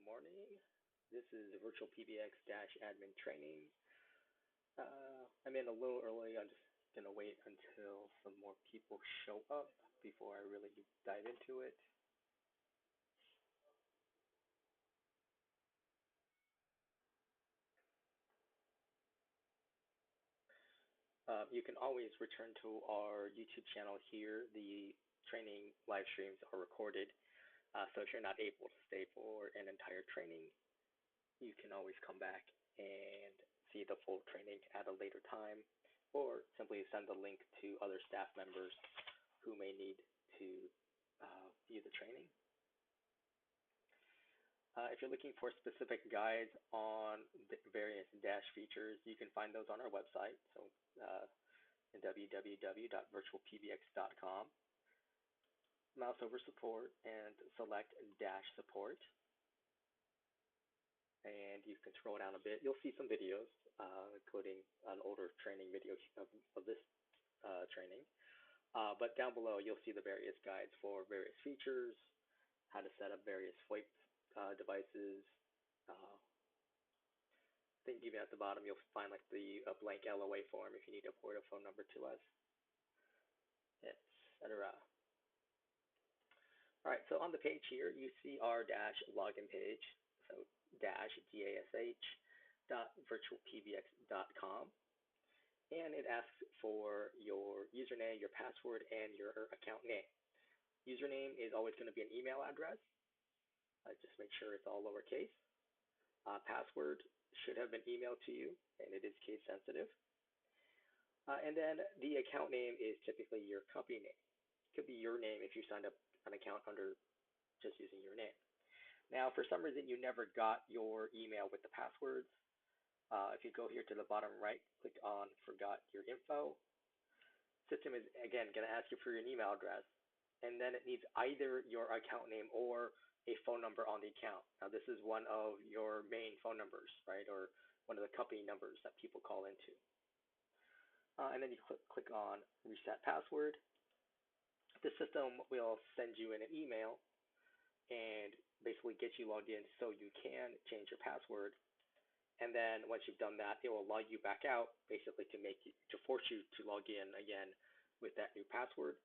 morning. This is VirtualPBX-admin training. I'm in a little early. I'm just going to wait until some more people show up before I really dive into it. You can always return to our YouTube channel here. The training live streams are recorded. So if you're not able to stay for an entire training, you can always come back and see the full training at a later time, or simply send the link to other staff members who may need to view the training. If you're looking for specific guides on the various Dash features, you can find those on our website. So in www.virtualpbx.com. Mouse over support and select Dash support. And you can scroll down a bit. You'll see some videos, including an older training video of this training. But down below, you'll see the various guides for various features, how to set up various VoIP devices. I think even at the bottom, you'll find like the blank LOA form if you need to port a phone number to us, etc. All right, so on the page here, you see our Dash login page. So dash, dash.virtualpbx.com. And it asks for your username, your password, and your account name. Username is always going to be an email address. Just make sure it's all lowercase. Password should have been emailed to you, and it is case sensitive. And then the account name is typically your company name. It could be your name if you signed up an account under just using your name. Now, for some reason, you never got your email with the passwords. If you go here to the bottom right, click on Forgot Your Info. System is, again, going to ask you for your email address, and then it needs either your account name or a phone number on the account. Now, this is one of your main phone numbers, right, or one of the company numbers that people call into. And then you click on Reset Password. The system will send you an email and basically get you logged in so you can change your password. And then once you've done that, it will log you back out, basically to force you to log in again with that new password.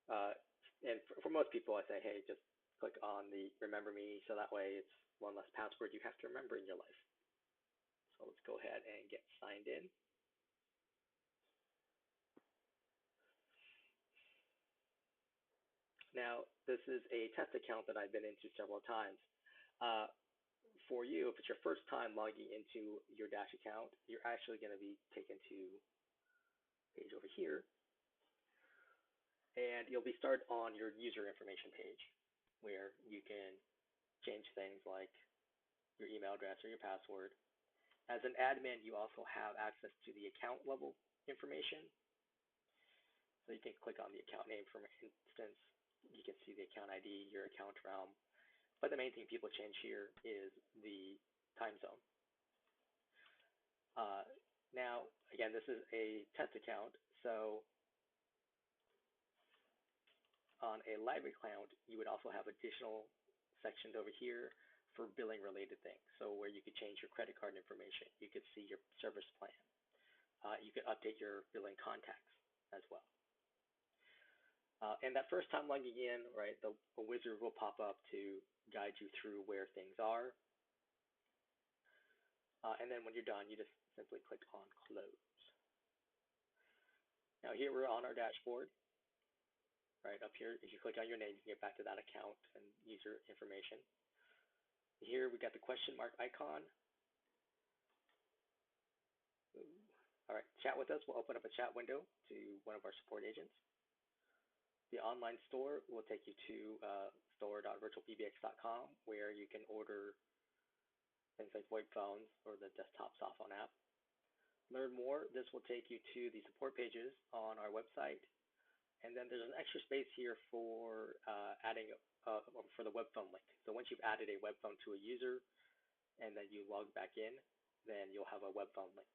And for most people, I say, hey, just click on the Remember Me, so that way it's one less password you have to remember in your life. So let's go ahead and get signed in. Now, this is a test account that I've been into several times. For you, if it's your first time logging into your Dash account, you're actually going to be taken to a page over here. And you'll be started on your user information page, where you can change things like your email address or your password. As an admin, you also have access to the account level information. So you can click on the account name, for instance. You can see the account ID, your account realm. But the main thing people change here is the time zone. Now, again, this is a test account. So on a live account, you would also have additional sections over here for billing related things. So where you could change your credit card information, you could see your service plan. You could update your billing contacts as well. And that first time logging in, right, a wizard will pop up to guide you through where things are. And then when you're done, you just simply click on Close. Now here we're on our dashboard. Right up here, if you click on your name, you can get back to that account and user information. Here we got the question mark icon. All right, chat with us. We'll open up a chat window to one of our support agents. The online store will take you to store.virtualpbx.com, where you can order things like VoIP phones or the desktop softphone app. Learn more. This will take you to the support pages on our website. And then there's an extra space here for adding for the web phone link. So once you've added a web phone to a user and then you log back in, then you'll have a web phone link.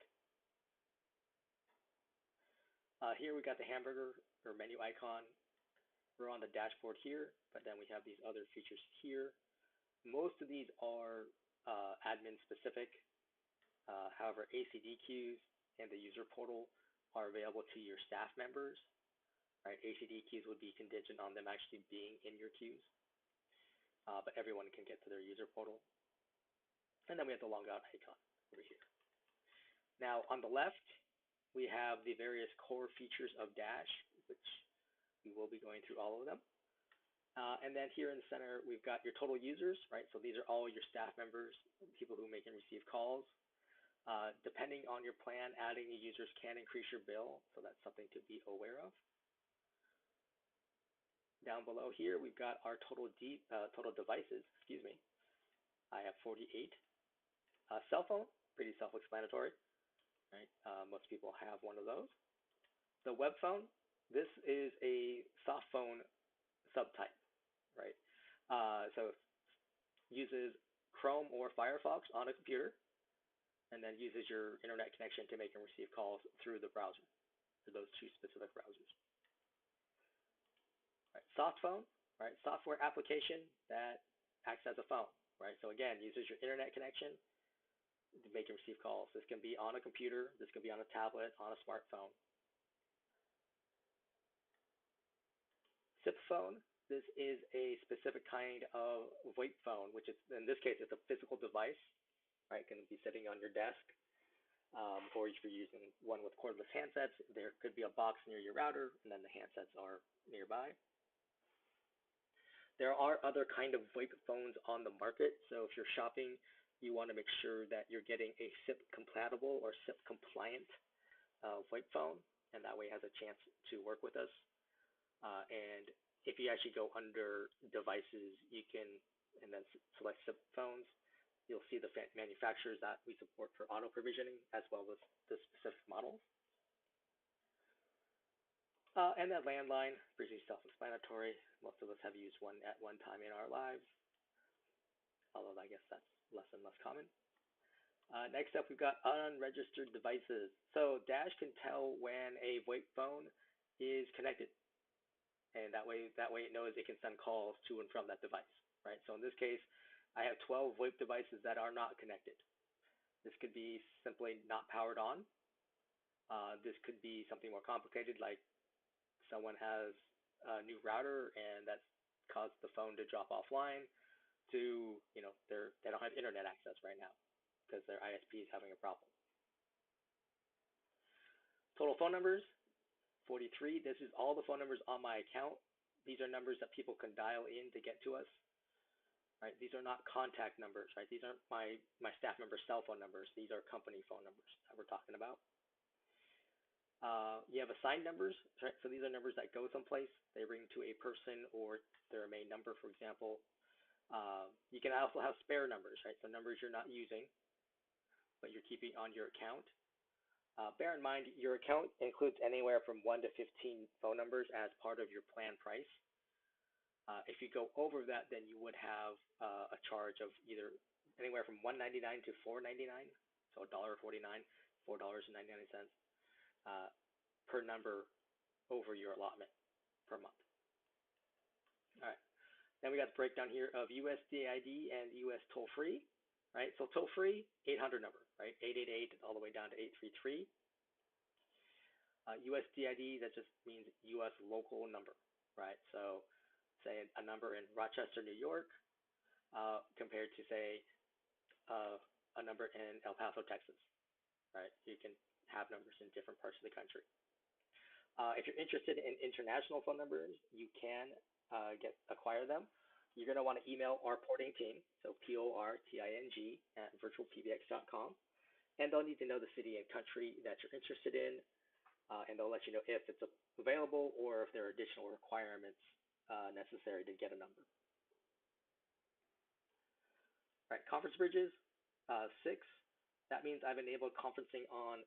Here we got the hamburger or menu icon. We're on the dashboard here, but then we have these other features here. Most of these are admin specific. However, ACD queues and the user portal are available to your staff members. Right? ACD queues would be contingent on them actually being in your queues, but everyone can get to their user portal. And then we have the logout icon over here. Now on the left, we have the various core features of Dash, which we will be going through all of them. And then here in the center, we've got your total users, right? So these are all your staff members, people who make and receive calls. Depending on your plan, adding new users can increase your bill, so that's something to be aware of. Down below here, we've got our total devices, I have 48. Cell phone, pretty self-explanatory, right? Most people have one of those. The web phone, this is a soft phone subtype, right? So it uses Chrome or Firefox on a computer, and then uses your internet connection to make and receive calls through the browser, for those two specific browsers. Right. Soft phone, right? Software application that acts as a phone, right? So again, uses your internet connection to make and receive calls. This can be on a computer, this can be on a tablet, on a smartphone. SIP phone, this is a specific kind of VoIP phone, which is, in this case, it's a physical device, right? It can be sitting on your desk, or if you're using one with cordless handsets, there could be a box near your router, and then the handsets are nearby. There are other kind of VoIP phones on the market, so if you're shopping, you want to make sure that you're getting a SIP compatible or SIP compliant VoIP phone, and that way it has a chance to work with us. And if you actually go under devices, you can, and then select SIP phones, you'll see the manufacturers that we support for auto provisioning, as well as the specific models. And that landline, pretty self-explanatory. Most of us have used one at one time in our lives, although I guess that's less and less common. Next up, we've got unregistered devices. So Dash can tell when a VoIP phone is connected, and that way it knows it can send calls to and from that device, right? So in this case, I have 12 VoIP devices that are not connected. This could be simply not powered on. This could be something more complicated, like someone has a new router and that's caused the phone to drop offline, to, they don't have internet access right now because their ISP is having a problem. Total phone numbers, 43. This is all the phone numbers on my account. These are numbers that people can dial in to get to us. Right? These are not contact numbers, right? These aren't my staff member's cell phone numbers. These are company phone numbers that we're talking about. You have assigned numbers, right? So these are numbers that go someplace. They ring to a person or their main number, for example. You can also have spare numbers, right? So numbers you're not using, but you're keeping on your account. Bear in mind, your account includes anywhere from 1 to 15 phone numbers as part of your plan price. If you go over that, then you would have a charge of either anywhere from $1.99 to $4.99, so $1.49, $4.99 per number over your allotment per month. All right. Then we got the breakdown here of USDID and US toll-free, right? So toll-free, 800 number, right? 888 all the way down to 833. USDID, that just means US local number, right? So say a number in Rochester, New York, compared to, say, a number in El Paso, Texas, right? You can have numbers in different parts of the country. If you're interested in international phone numbers, you can acquire them. You're going to want to email our porting team, so PORTING at virtualpbx.com, and they'll need to know the city and country that you're interested in, and they'll let you know if it's available or if there are additional requirements necessary to get a number. All right, conference bridges, 6. That means I've enabled conferencing on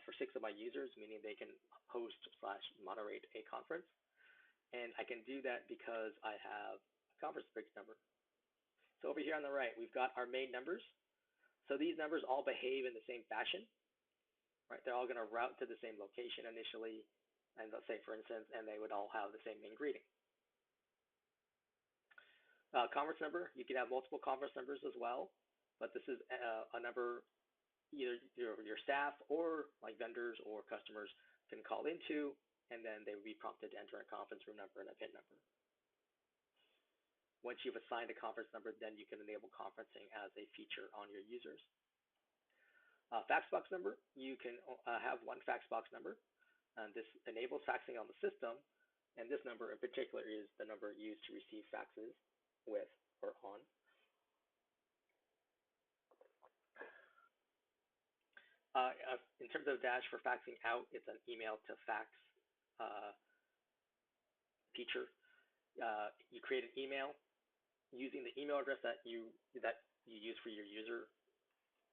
for 6 of my users, meaning they can host/moderate a conference. And I can do that because I have a conference bridge number. So over here on the right, we've got our main numbers. So these numbers all behave in the same fashion, right? They're all going to route to the same location initially, and let's say, for instance, and they would all have the same main greeting. Conference number, you can have multiple conference numbers as well, but this is a number either your staff or like vendors or customers can call into, and then they will be prompted to enter a conference room number and a PIN number. Once you've assigned a conference number, then you can enable conferencing as a feature on your users. Fax box number, you can have one fax box number, and this enables faxing on the system, and this number in particular is the number used to receive faxes with or on. In terms of Dash for faxing out, it's an email to fax feature. You create an email using the email address that you use for your user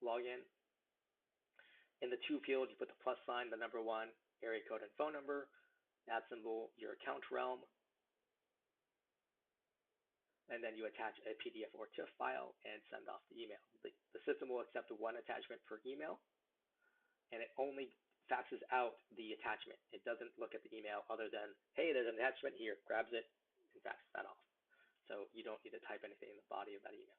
login. In the to field, you put the plus sign, the number 1, area code and phone number, @ symbol, your account realm, and then you attach a PDF or TIFF file and send off the email. The system will accept one attachment per email, and it only faxes out the attachment. It doesn't look at the email other than, hey, there's an attachment here, grabs it and faxes that off. So you don't need to type anything in the body of that email.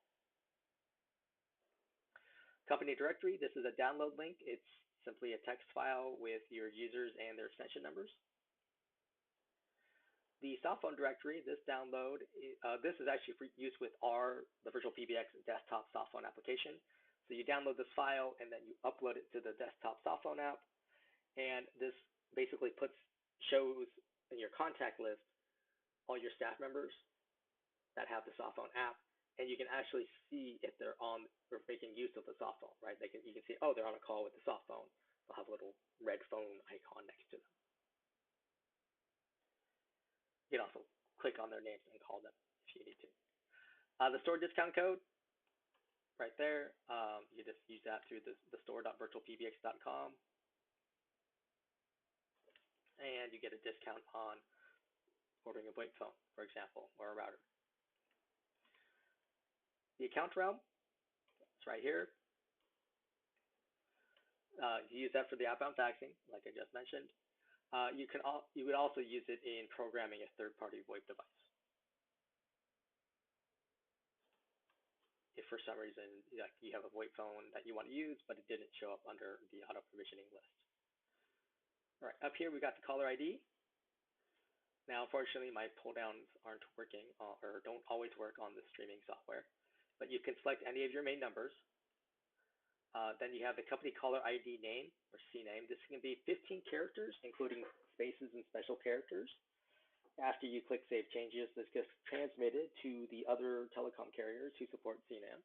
Company directory, this is a download link. It's simply a text file with your users and their extension numbers. The soft phone directory, this download, this is actually for use with the VirtualPBX desktop soft phone application. So you download this file and then you upload it to the desktop soft phone app. And this basically shows in your contact list all your staff members that have the soft phone app. And you can actually see if they're on or making use of the soft phone, right? You can see, oh, they're on a call with the soft phone. They'll have a little red phone icon next to them. You can also click on their names and call them if you need to. The store discount code, right there. You just use that through the store.virtualpbx.com. And you get a discount on ordering a VoIP phone, for example, or a router. The account realm, it's right here. You use that for the outbound faxing, like I just mentioned. You would also use it in programming a third-party VoIP device. If for some reason you have a VoIP phone that you want to use, but it didn't show up under the auto provisioning list. All right, up here we got the caller ID. Now, unfortunately, my pull downs aren't working or don't always work on the streaming software, but you can select any of your main numbers. Then you have the company caller ID name or CNAME. This can be 15 characters, including spaces and special characters. After you click Save Changes, this gets transmitted to the other telecom carriers who support CNAME,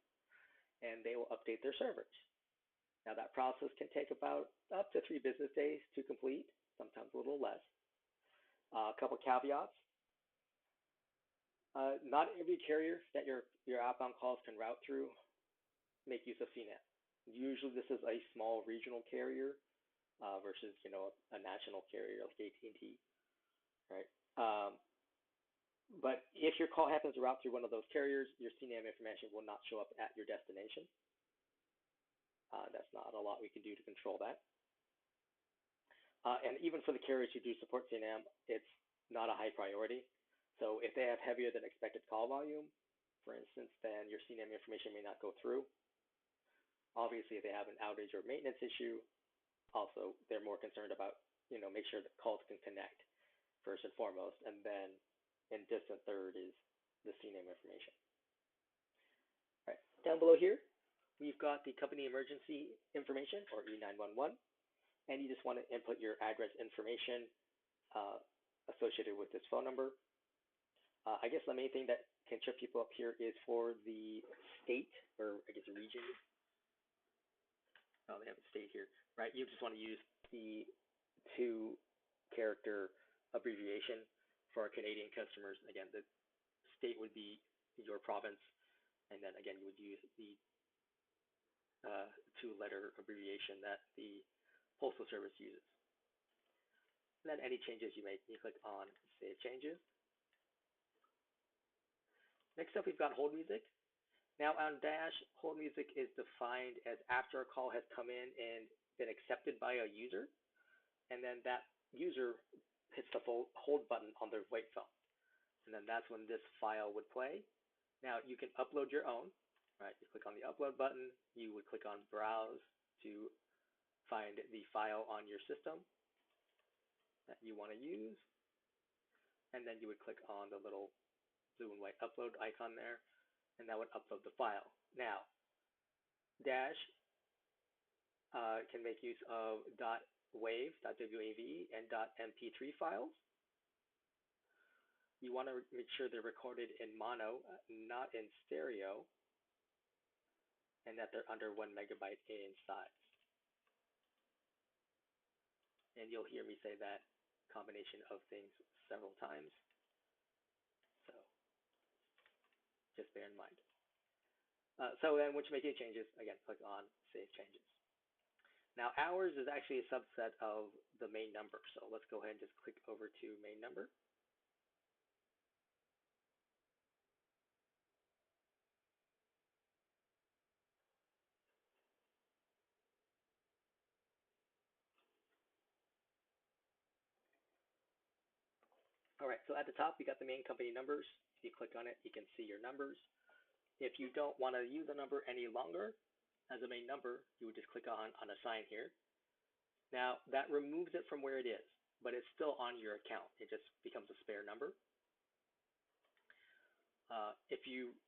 and they will update their servers. Now, that process can take about up to 3 business days to complete, sometimes a little less. A couple caveats. Not every carrier that your outbound calls can route through make use of CNAME. Usually, this is a small regional carrier versus a national carrier like AT&T, right? But if your call happens to route through one of those carriers, your CNAME information will not show up at your destination. That's not a lot we can do to control that. And even for the carriers who do support CNAME, it's not a high priority. So if they have heavier than expected call volume, for instance, then your CNAME information may not go through. Obviously, if they have an outage or maintenance issue, also they're more concerned about, make sure that calls can connect first and foremost, and then in distant third is the CNAME information. All right, down below here, we've got the company emergency information, or E911, and you just want to input your address information associated with this phone number. I guess the main thing that can trip people up here is for the state, or I guess region. Oh, they have a state here, right? You just want to use the 2-character abbreviation for our Canadian customers. Again, the state would be your province, and then again, you would use the 2-letter abbreviation that the Postal Service uses. And then any changes you make, you click on Save Changes. Next up, we've got hold music. Now on Dash, hold music is defined as after a call has come in and been accepted by a user, and then that user hits the hold button on their VoIP phone. And then that's when this file would play. Now you can upload your own, right? You click on the upload button, you would click on browse to find the file on your system that you want to use, and then you would click on the little blue and white upload icon there, and that would upload the file. Now, Dash can make use of .wav, .wav, and .mp3 files. You want to make sure they're recorded in mono, not in stereo, and that they're under 1 megabyte in size. And you'll hear me say that combination of things several times, so just bear in mind. So then once you make any changes, again, click on Save Changes. Now, hours is actually a subset of the main number, so let's go ahead and just click over to main number. All right, so at the top, you got the main company numbers. If you click on it, you can see your numbers. If you don't want to use a number any longer as a main number, you would just click on Assign here. Now, that removes it from where it is, but it's still on your account. It just becomes a spare number.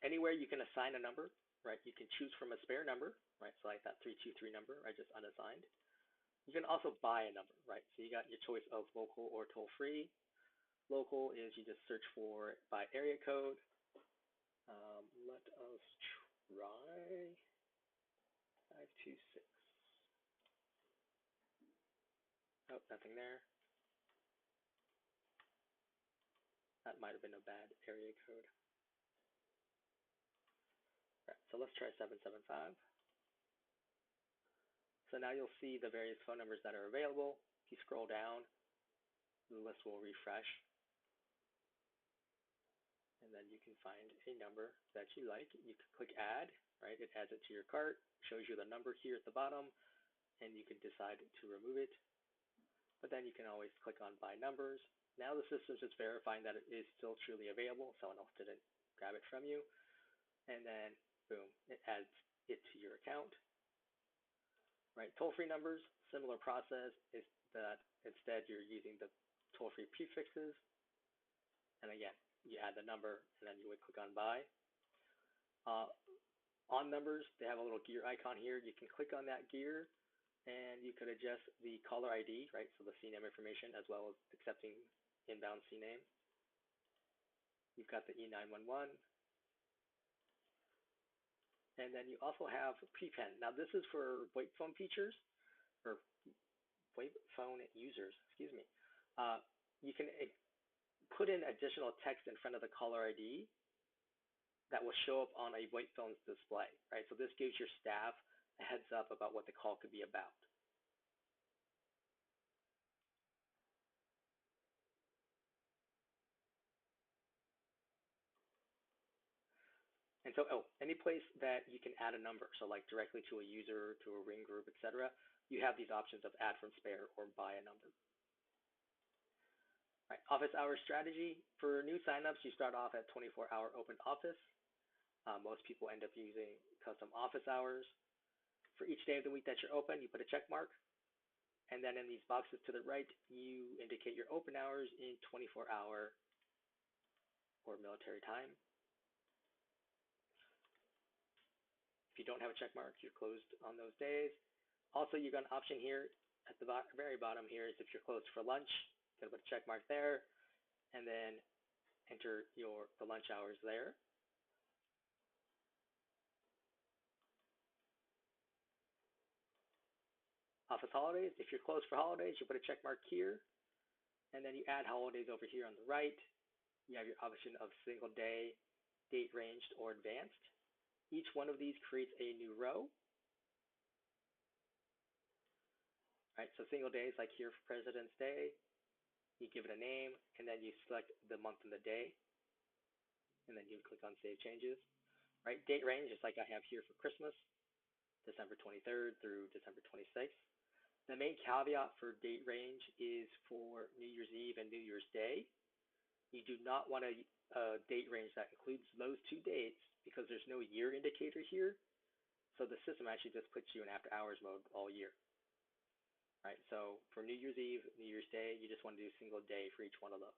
Anywhere you can assign a number, right, you can choose from a spare number, right, so like that 323 number, right, just unassigned. You can also buy a number, right, so you got your choice of local or toll-free. Local is you just search for it by area code. Let us try 526. Oh, nothing there. That might have been a bad area code. All right, so let's try 775. So now you'll see the various phone numbers that are available. If you scroll down, the list will refresh. And then you can find a number that you like. You can click Add, right? It adds it to your cart, shows you the number here at the bottom, and you can decide to remove it. But then you can always click on Buy Numbers. Now the system's just verifying that it is still truly available. Someone else didn't grab it from you. And then, boom, it adds it to your account. Right, toll-free numbers, similar process, is that instead you're using the toll-free prefixes. And again, you add the number, and then you would click on Buy. On numbers, they have a little gear icon here. You can click on that gear, and you could adjust the caller ID, right, so the CNAME information, as well as accepting inbound CNAME. You've got the E911. And then you also have prepend. Now, this is for VoIP phone features, or VoIP phone users, excuse me. You can put in additional text in front of the caller ID that will show up on a VoIP phone's display, right? So this gives your staff a heads up about what the call could be about. And so, any place that you can add a number, so like directly to a user, to a ring group, etc., you have these options of add from spare or buy a number. Right, office hours strategy. For new signups, you start off at 24-hour open office. Most people end up using custom office hours. For each day of the week that you're open, you put a check mark. And then in these boxes to the right, you indicate your open hours in 24-hour or military time. If you don't have a check mark, you're closed on those days. Also, you've got an option here at the very bottom here is if you're closed for lunch, you can put a check mark there, and then enter the lunch hours there. Office holidays, if you're closed for holidays, you put a check mark here, and then you add holidays over here on the right. You have your option of single day, date ranged, or advanced. Each one of these creates a new row. Right, so single days, like here for President's Day, you give it a name, and then you select the month and the day, and then you click on Save Changes. Right, date range is like I have here for Christmas, December 23rd through December 26th. The main caveat for date range is for New Year's Eve and New Year's Day. You do not want a date range that includes those two dates because there's no year indicator here. So the system actually just puts you in after hours mode all year. Right? So for New Year's Eve, New Year's Day, you just want to do a single day for each one of those.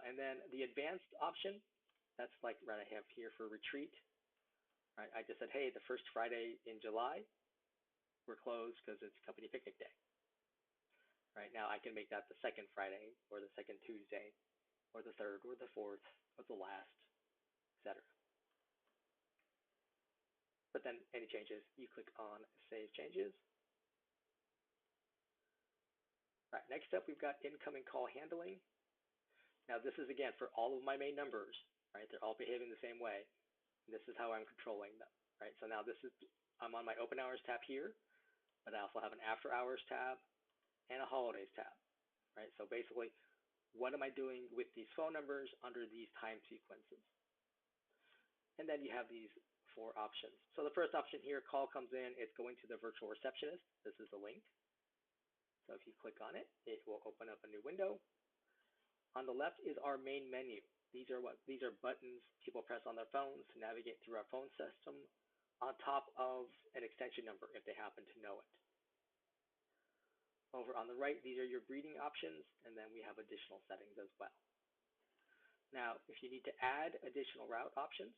And then the advanced option, that's like what I have here for retreat. Right? I just said, hey, the first Friday in July, we're closed because it's company picnic day. Right? Now I can make that the second Friday or the second Tuesday or the third or the fourth or the last, etc. But then any changes, you click on Save Changes. Right, next up, we've got incoming call handling. Now this is, again, for all of my main numbers, right? They're all behaving the same way. This is how I'm controlling them, right? So now I'm on my open hours tab here, but I also have an after hours tab and a holidays tab, right? So basically, what am I doing with these phone numbers under these time sequences? And then you have these 4 options. So the first option here, call comes in, it's going to the virtual receptionist. This is the link. So if you click on it, it will open up a new window. On the left is our main menu. These are buttons people press on their phones to navigate through our phone system on top of an extension number if they happen to know it. Over on the right, these are your greeting options, and then we have additional settings as well. Now, if you need to add additional route options,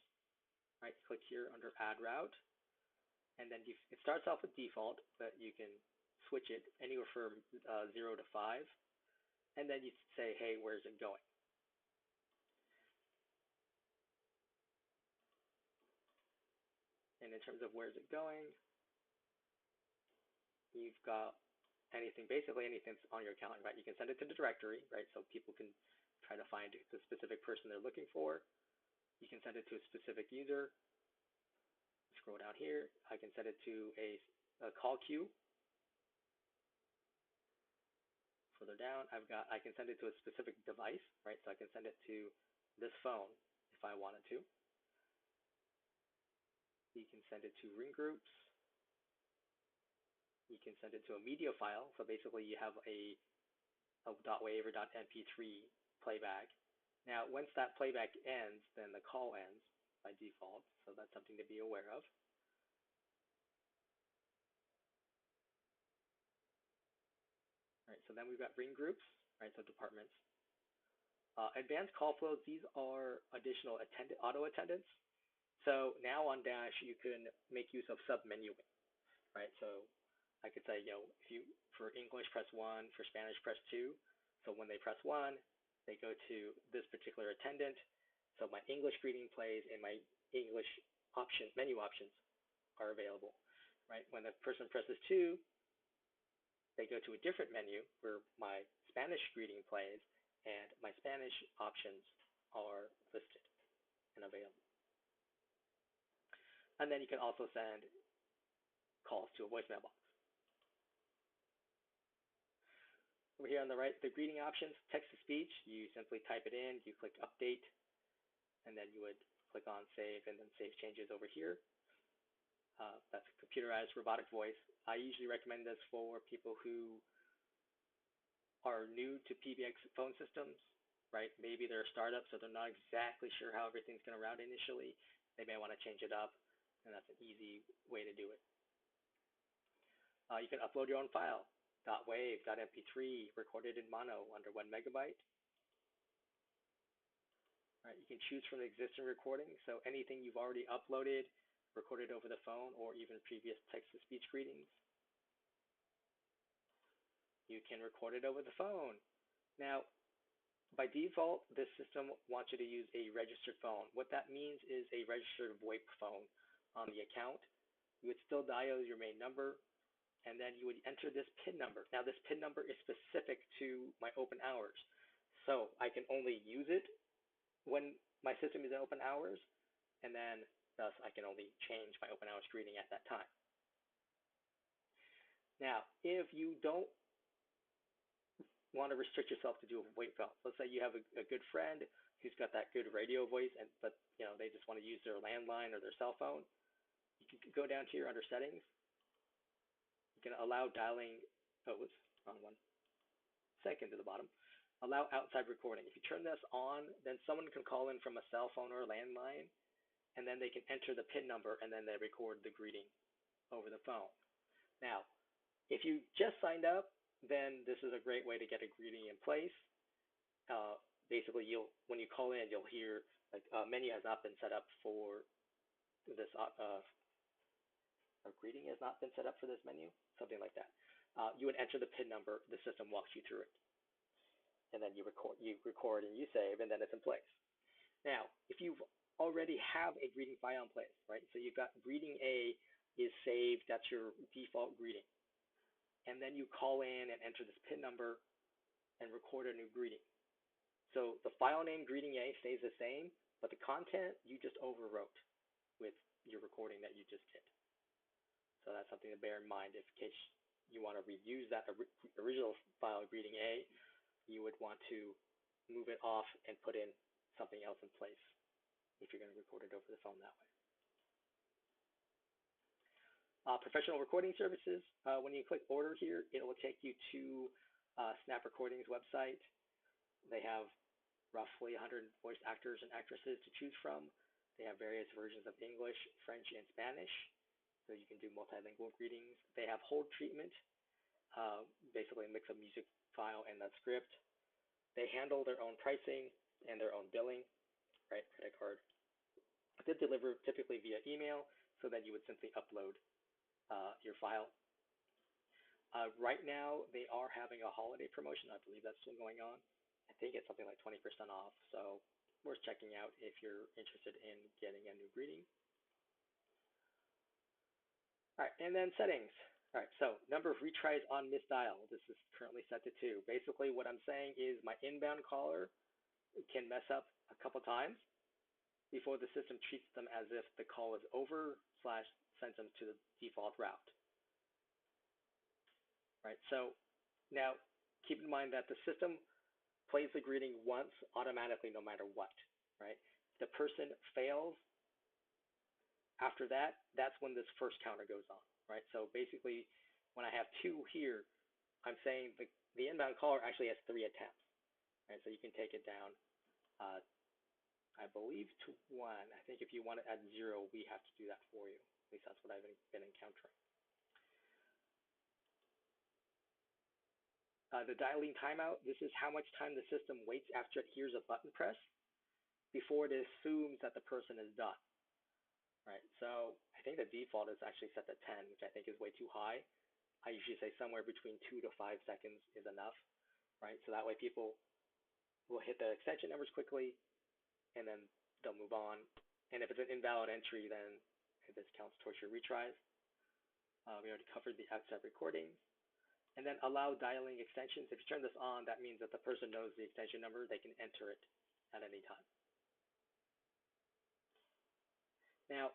right, click here under Add Route, and then it starts off with default, but you can switch it anywhere from 0 to 5, and then you say, hey, where's it going? And in terms of where's it going, you've got basically anything that's on your account, right? You can send it to the directory, right? So people can try to find the specific person they're looking for. You can send it to a specific user. Scroll down here. I can send it to a call queue. Further down, I can send it to a specific device, right? So I can send it to this phone if I wanted to. You can send it to ring groups. You can send it to a media file. So basically you have a .wav or .mp3 playback. Now, once that playback ends, then the call ends by default. So that's something to be aware of. Right, so then we've got ring groups, right, so departments. Advanced call flows, these are additional auto attendants. So now on Dash, you can make use of sub-menuing, right? So I could say, for English, press 1, for Spanish, press 2. So when they press 1, they go to this particular attendant. So my English greeting plays and my English menu options are available, right? When the person presses 2, they go to a different menu where my Spanish greeting plays and my Spanish options are listed and available. And then you can also send calls to a voicemail box. Over here on the right, the greeting options, text-to-speech, you simply type it in, you click Update, and then you would click on Save and then Save Changes over here. That's computerized robotic voice. I usually recommend this for people who are new to PBX phone systems, right? Maybe they're a startup, so they're not exactly sure how everything's going to route initially. They may want to change it up, and that's an easy way to do it. You can upload your own file, .wav, .mp3, recorded in mono under 1 megabyte. Right, you can choose from the existing recording, so anything you've already uploaded, recorded over the phone, or even previous text-to-speech greetings. You can record it over the phone. Now, by default, this system wants you to use a registered phone. What that means is a registered VoIP phone on the account. You would still dial your main number, and then you would enter this PIN number. Now, this PIN number is specific to my open hours, so I can only use it when my system is in open hours, and then thus I can only change my open hours greeting at that time. Now, if you don't want to restrict yourself to do a VoIP phone, let's say you have a good friend who's got that good radio voice, but they just want to use their landline or their cell phone, you can go down here under Settings. You can allow dialing, wrong one, second to the bottom. Allow outside recording. If you turn this on, then someone can call in from a cell phone or a landline, and then they can enter the PIN number, and then they record the greeting over the phone. Now, if you just signed up, then this is a great way to get a greeting in place. Basically, when you call in, you'll hear like menu has not been set up for this, or greeting has not been set up for this menu, something like that. You would enter the PIN number, the system walks you through it, and then you record and you save, and then it's in place. Now, if you already have a greeting file in place, right? So you've got greeting A is saved, that's your default greeting. And then you call in and enter this PIN number and record a new greeting. So the file name greeting A stays the same, but the content you just overwrote with your recording that you just did. So that's something to bear in mind. If in case you want to reuse that original file greeting A, you would want to move it off and put in something else in place if you're going to record it over the phone that way. Professional recording services. When you click order here, it will take you to Snap Recording's website. They have roughly 100 voice actors and actresses to choose from. They have various versions of English, French, and Spanish, so you can do multilingual greetings. They have hold treatment, basically a mix of music file and that script. They handle their own pricing and their own billing, right? Credit card. They deliver typically via email, so then you would simply upload your file. Right now, they are having a holiday promotion. I believe that's still going on. I think it's something like 20% off, so worth checking out if you're interested in getting a new greeting. All right, and then settings. All right, so number of retries on misdial. This is currently set to 2. Basically, what I'm saying is my inbound caller can mess up a couple times before the system treats them as if the call is over / sends them to the default route. Right, so now keep in mind that the system plays the greeting once automatically no matter what, right? If the person fails after that, that's when this first counter goes on, right? So basically, when I have 2 here, I'm saying the inbound caller actually has 3 attempts, right? So you can take it down, I believe, to 1. I think if you want it at 0, we have to do that for you. At least that's what I've been encountering. The dialing timeout, this is how much time the system waits after it hears a button press before it assumes that the person is done, right? So I think the default is actually set to 10, which I think is way too high. I usually say somewhere between 2 to 5 seconds is enough, right? So that way people will hit the extension numbers quickly, and then they'll move on. And if it's an invalid entry, then this counts towards your retries. We already covered the outside recording. And then allow dialing extensions. If you turn this on, that means that the person knows the extension number. They can enter it at any time. Now,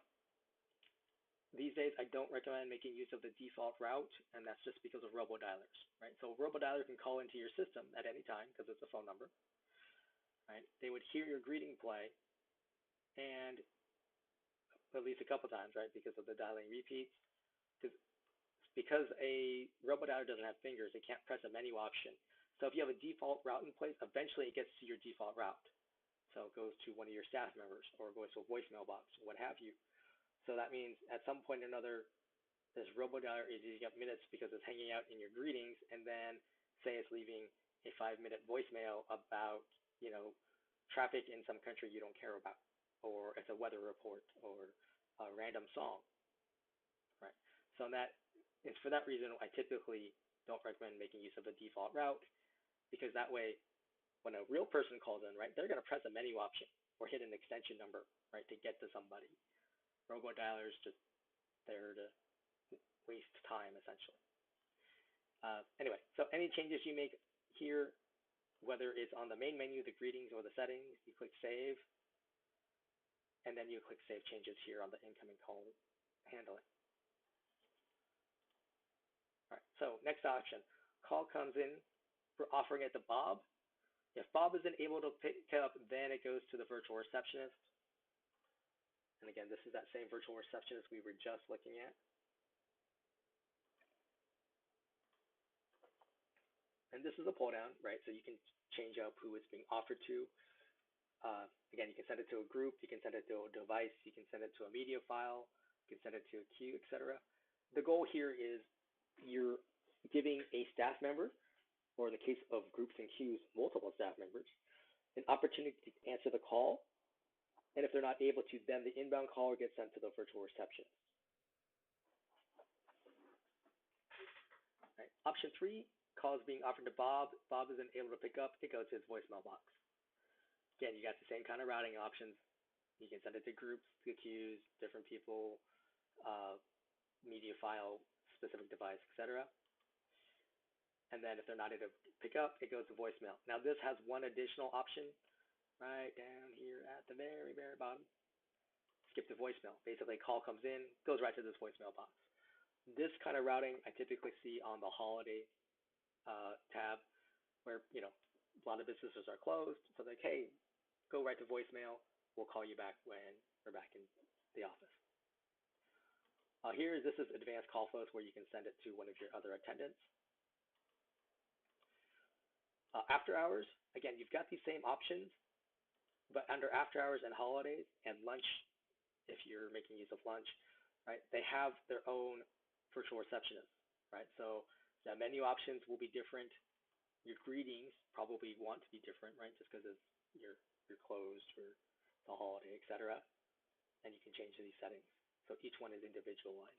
these days, I don't recommend making use of the default route, and that's just because of robodialers, right? So a robodialer can call into your system at any time because it's a phone number, right? They would hear your greeting play, and at least a couple times, right, because of the dialing repeats. Because a robodialer doesn't have fingers, it can't press a menu option. So if you have a default route in place, eventually it gets to your default route. So it goes to one of your staff members or goes to a voicemail box, what have you. So that means at some point or another, this robodialer is using up minutes because it's hanging out in your greetings, and then say it's leaving a 5-minute voicemail about, you know, traffic in some country you don't care about, or it's a weather report or a random song, right? So it's for that reason I typically don't recommend making use of the default route, because that way when a real person calls in, right, they're going to press a menu option or hit an extension number, right, to get to somebody. Robodialers just there to waste time, essentially. Anyway, so any changes you make here, whether it's on the main menu, the greetings, or the settings, you click Save, and then you click Save Changes here on the incoming call handling. All right, so next option, call comes in, we're offering it to Bob. If Bob isn't able to pick up, then it goes to the virtual receptionist. And again, this is that same virtual receptionist we were just looking at. And this is a pull down, right? So you can change up who it's being offered to. Again, you can send it to a group, you can send it to a device, you can send it to a media file, you can send it to a queue, etc. The goal here is you're giving a staff member, or in the case of groups and queues, multiple staff members, an opportunity to answer the call. And if they're not able to, then the inbound caller gets sent to the virtual receptionist. Right. Option 3, calls being offered to Bob. Bob isn't able to pick up, it goes to his voicemail box. Again, you got the same kind of routing options. You can send it to groups, to queues, different people, media file, specific device, etc. And then if they're not able to pick up, it goes to voicemail. Now this has one additional option right down here at the very, very bottom. Skip the voicemail. Basically, a call comes in, goes right to this voicemail box. This kind of routing I typically see on the holiday tab, where a lot of businesses are closed. So like, hey, go right to voicemail. We'll call you back when we're back in the office. This is advanced call flows where you can send it to one of your other attendants. After hours, again, you've got these same options, but under after hours and holidays and lunch, if you're making use of lunch, right, they have their own virtual receptionist, right? So the menu options will be different. Your greetings probably want to be different, right? Just because you're closed or the holiday, etc. And you can change these settings. So each one is individualized.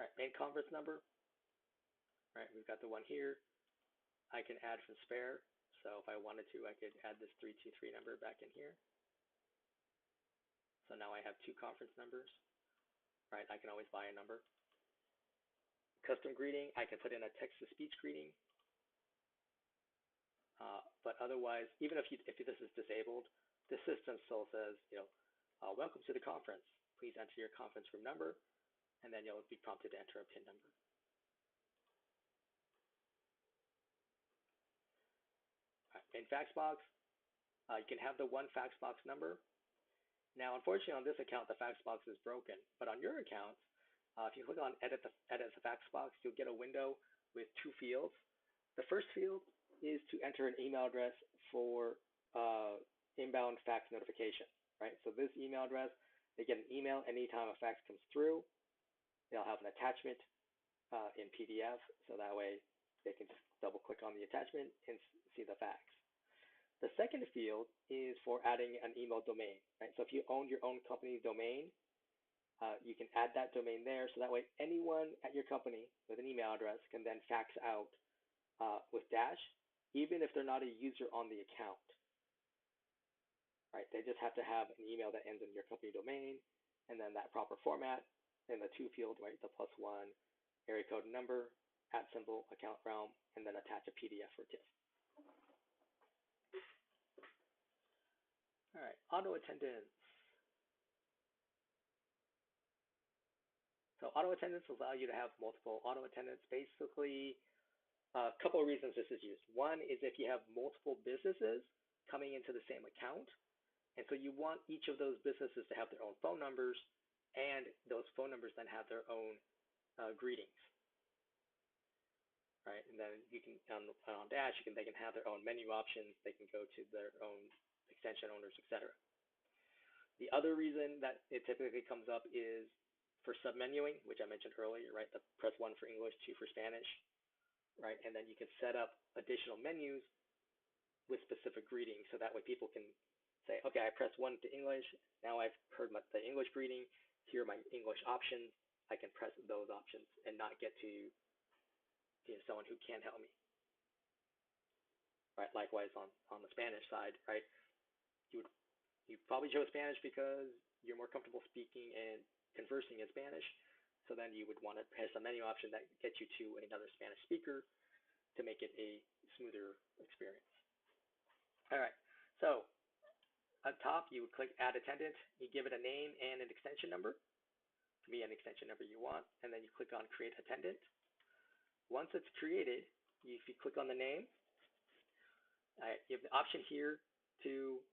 All right, main conference number. All right, we've got the one here. I can add from spare. So if I wanted to, I could add this 323 number back in here. So now I have 2 conference numbers. Right, I can always buy a number. Custom greeting, I can put in a text-to-speech greeting. But otherwise, even if this is disabled, the system still says, welcome to the conference. Please enter your conference room number, and then you'll be prompted to enter a PIN number. Right, in fax box, you can have the one fax box number. Now, unfortunately, on this account, the fax box is broken. But on your account, if you click on edit the fax box, you'll get a window with 2 fields. The first field is to enter an email address for inbound fax notification, right? So this email address, they get an email anytime a fax comes through. They'll have an attachment in PDF, so that way they can just double click on the attachment and see the fax. The second field is for adding an email domain, right? So if you own your own company's domain, you can add that domain there, so that way anyone at your company with an email address can then fax out with Dash, even if they're not a user on the account. Right? They just have to have an email that ends in your company domain, and then that proper format, and the 2 field, right? The +1 area code number, @ account realm, and then attach a PDF or TIFF. All right, auto attendance. So auto attendance will allow you to have multiple auto attendants. Basically, a couple of reasons this is used. One is if you have multiple businesses coming into the same account, and so you want each of those businesses to have their own phone numbers, and those phone numbers then have their own greetings. Right, and then you can on Dash, they can have their own menu options. They can go to their own extension owners, etc. The other reason that it typically comes up is for submenuing, which I mentioned earlier, right? The press 1 for English, 2 for Spanish, right? And then you can set up additional menus with specific greetings, so that way people can say, okay, I pressed 1 to English. Now I've heard the English greeting. Here are my English options. I can press those options and not get to someone who can't help me. Right. Likewise on the Spanish side, right? You probably chose Spanish because you're more comfortable speaking and conversing in Spanish. So then you would want to press a menu option that gets you to another Spanish speaker to make it a smoother experience. All right. So up top, you would click Add Attendant. You give it a name and an extension number. It can be any extension number you want, and then you click on Create Attendant. Once it's created, if you click on the name, you have the option here to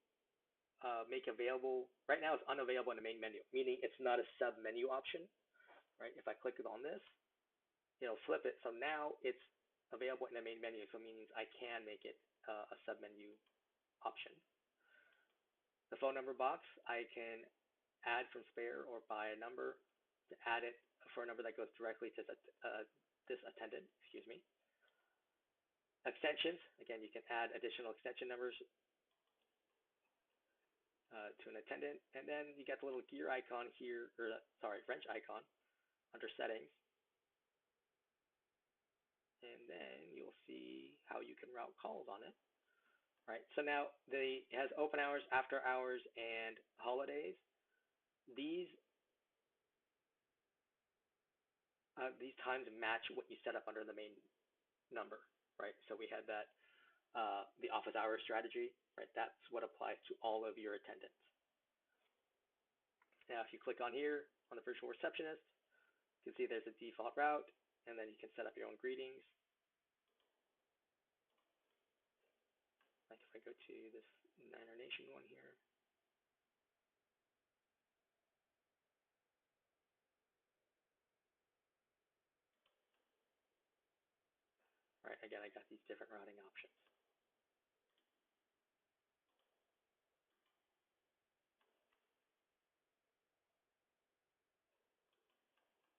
make available, right now it's unavailable in the main menu, meaning it's not a sub menu option, right? If I click on this, it'll flip it. So now it's available in the main menu. So it means I can make it a sub menu option. The phone number box, I can add from spare or buy a number to add it for a number that goes directly to this attendant, excuse me. Extensions, again, you can add additional extension numbers to an attendant. And then you get the little gear icon here, or sorry, wrench icon under settings. And then you'll see how you can route calls on it. Right, so now it has open hours, after hours, and holidays. These times match what you set up under the main number, right? So we had that the office hours strategy, right? That's what applies to all of your attendants. Now, if you click on here on the virtual receptionist, you can see there's a default route, and then you can set up your own greetings. Like if I go to this Niner Nation one here. All right, again, I got these different routing options.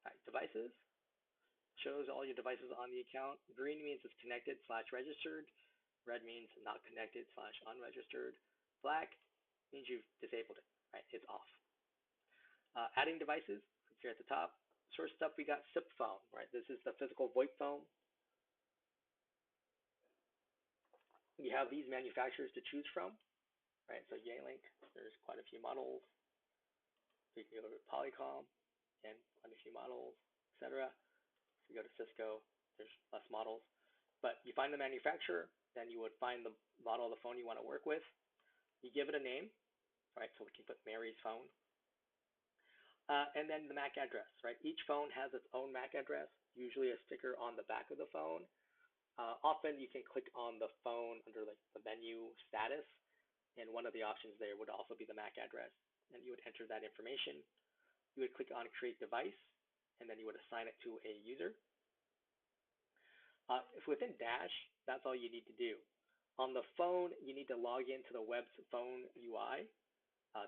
All right, devices. Shows all your devices on the account. Green means it's connected / registered. Red means not connected / unregistered. Black means you've disabled it, right? It's off. Adding devices, here at the top. First up, we got SIP phone, right? This is the physical VoIP phone. You have these manufacturers to choose from, right? So Yealink, there's quite a few models. So you can go to Polycom, again, quite a few models, etc. If you go to Cisco, there's less models. But you find the manufacturer, then you would find the model of the phone you want to work with. You give it a name, right? So we can put Mary's phone. And then the MAC address, right? Each phone has its own MAC address, usually a sticker on the back of the phone. Often you can click on the phone under like the menu status, and one of the options there would also be the MAC address. And you would enter that information. You would click on Create Device, and then you would assign it to a user. If within Dash, that's all you need to do. On the phone, you need to log into the web's phone UI.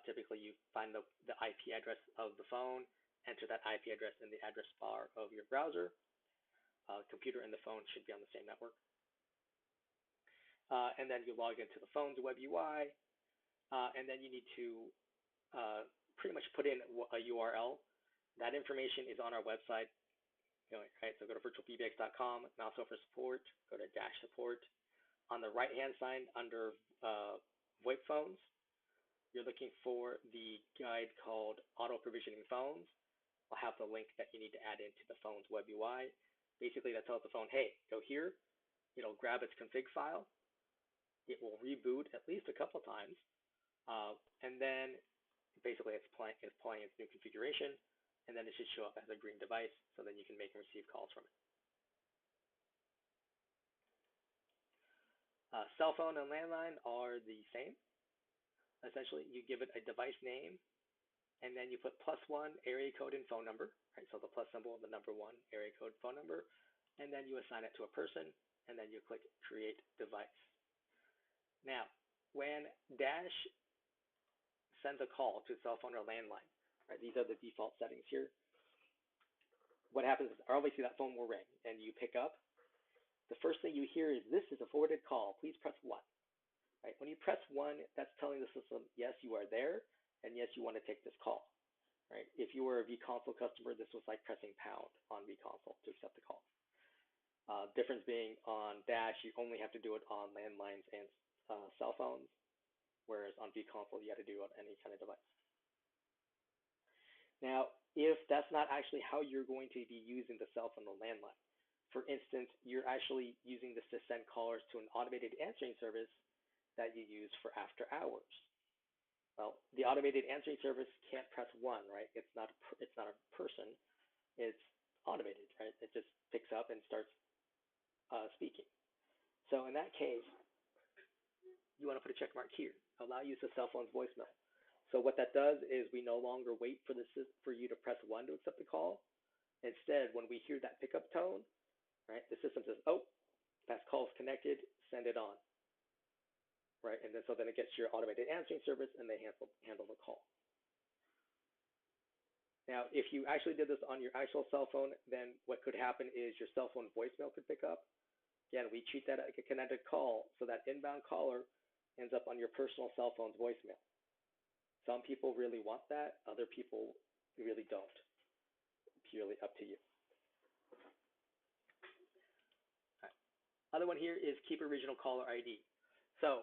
Typically, you find the IP address of the phone, enter that IP address in the address bar of your browser. Computer and the phone should be on the same network. And then you log into the phone's web UI, and then you need to pretty much put in a URL. That information is on our website. Right, so go to virtualpbx.com, mouse over support, go to dash support. On the right-hand side, under VoIP phones, you're looking for the guide called Auto Provisioning Phones. I'll have the link that you need to add into the phone's web UI. Basically, that tells the phone, hey, go here. It'll grab its config file. It will reboot at least a couple times. And then basically it's playing its new configuration. And then it should show up as a green device. So then you can make and receive calls from it. Cell phone and landline are the same. Essentially, you give it a device name, and then you put +1 area code and phone number, right? So the plus symbol, the number 1 area code phone number, and then you assign it to a person, and then you click Create Device. Now, when Dash sends a call to a cell phone or landline, right? These are the default settings here. What happens is obviously that phone will ring, and you pick up. The first thing you hear is, this is a forwarded call. Please press 1. Right? When you press 1, that's telling the system, yes, you are there, and yes, you want to take this call. Right? If you were a vConsole customer, this was like pressing pound on vConsole to accept the call. Difference being on Dash, you only have to do it on landlines and cell phones, whereas on vConsole, you have to do it on any kind of device. Now, if that's not actually how you're going to be using the cell phone or landline, for instance, you're actually using this to send callers to an automated answering service that you use for after hours. Well, the automated answering service can't press 1, right? It's not a person. It's automated, right? It just picks up and starts speaking. So in that case, you want to put a check mark here. Allow use of cell phone's voicemail. So what that does is we no longer wait for you to press 1 to accept the call. Instead, when we hear that pickup tone, right, the system says, oh, that call is connected, send it on. Right, and then so then it gets your automated answering service and they handle the call. Now, if you actually did this on your actual cell phone, then what could happen is your cell phone voicemail could pick up. Again, we treat that like a connected call, so that inbound caller ends up on your personal cell phone's voicemail. Some people really want that, other people really don't. Purely up to you. All right. Other one here is keep original caller ID. So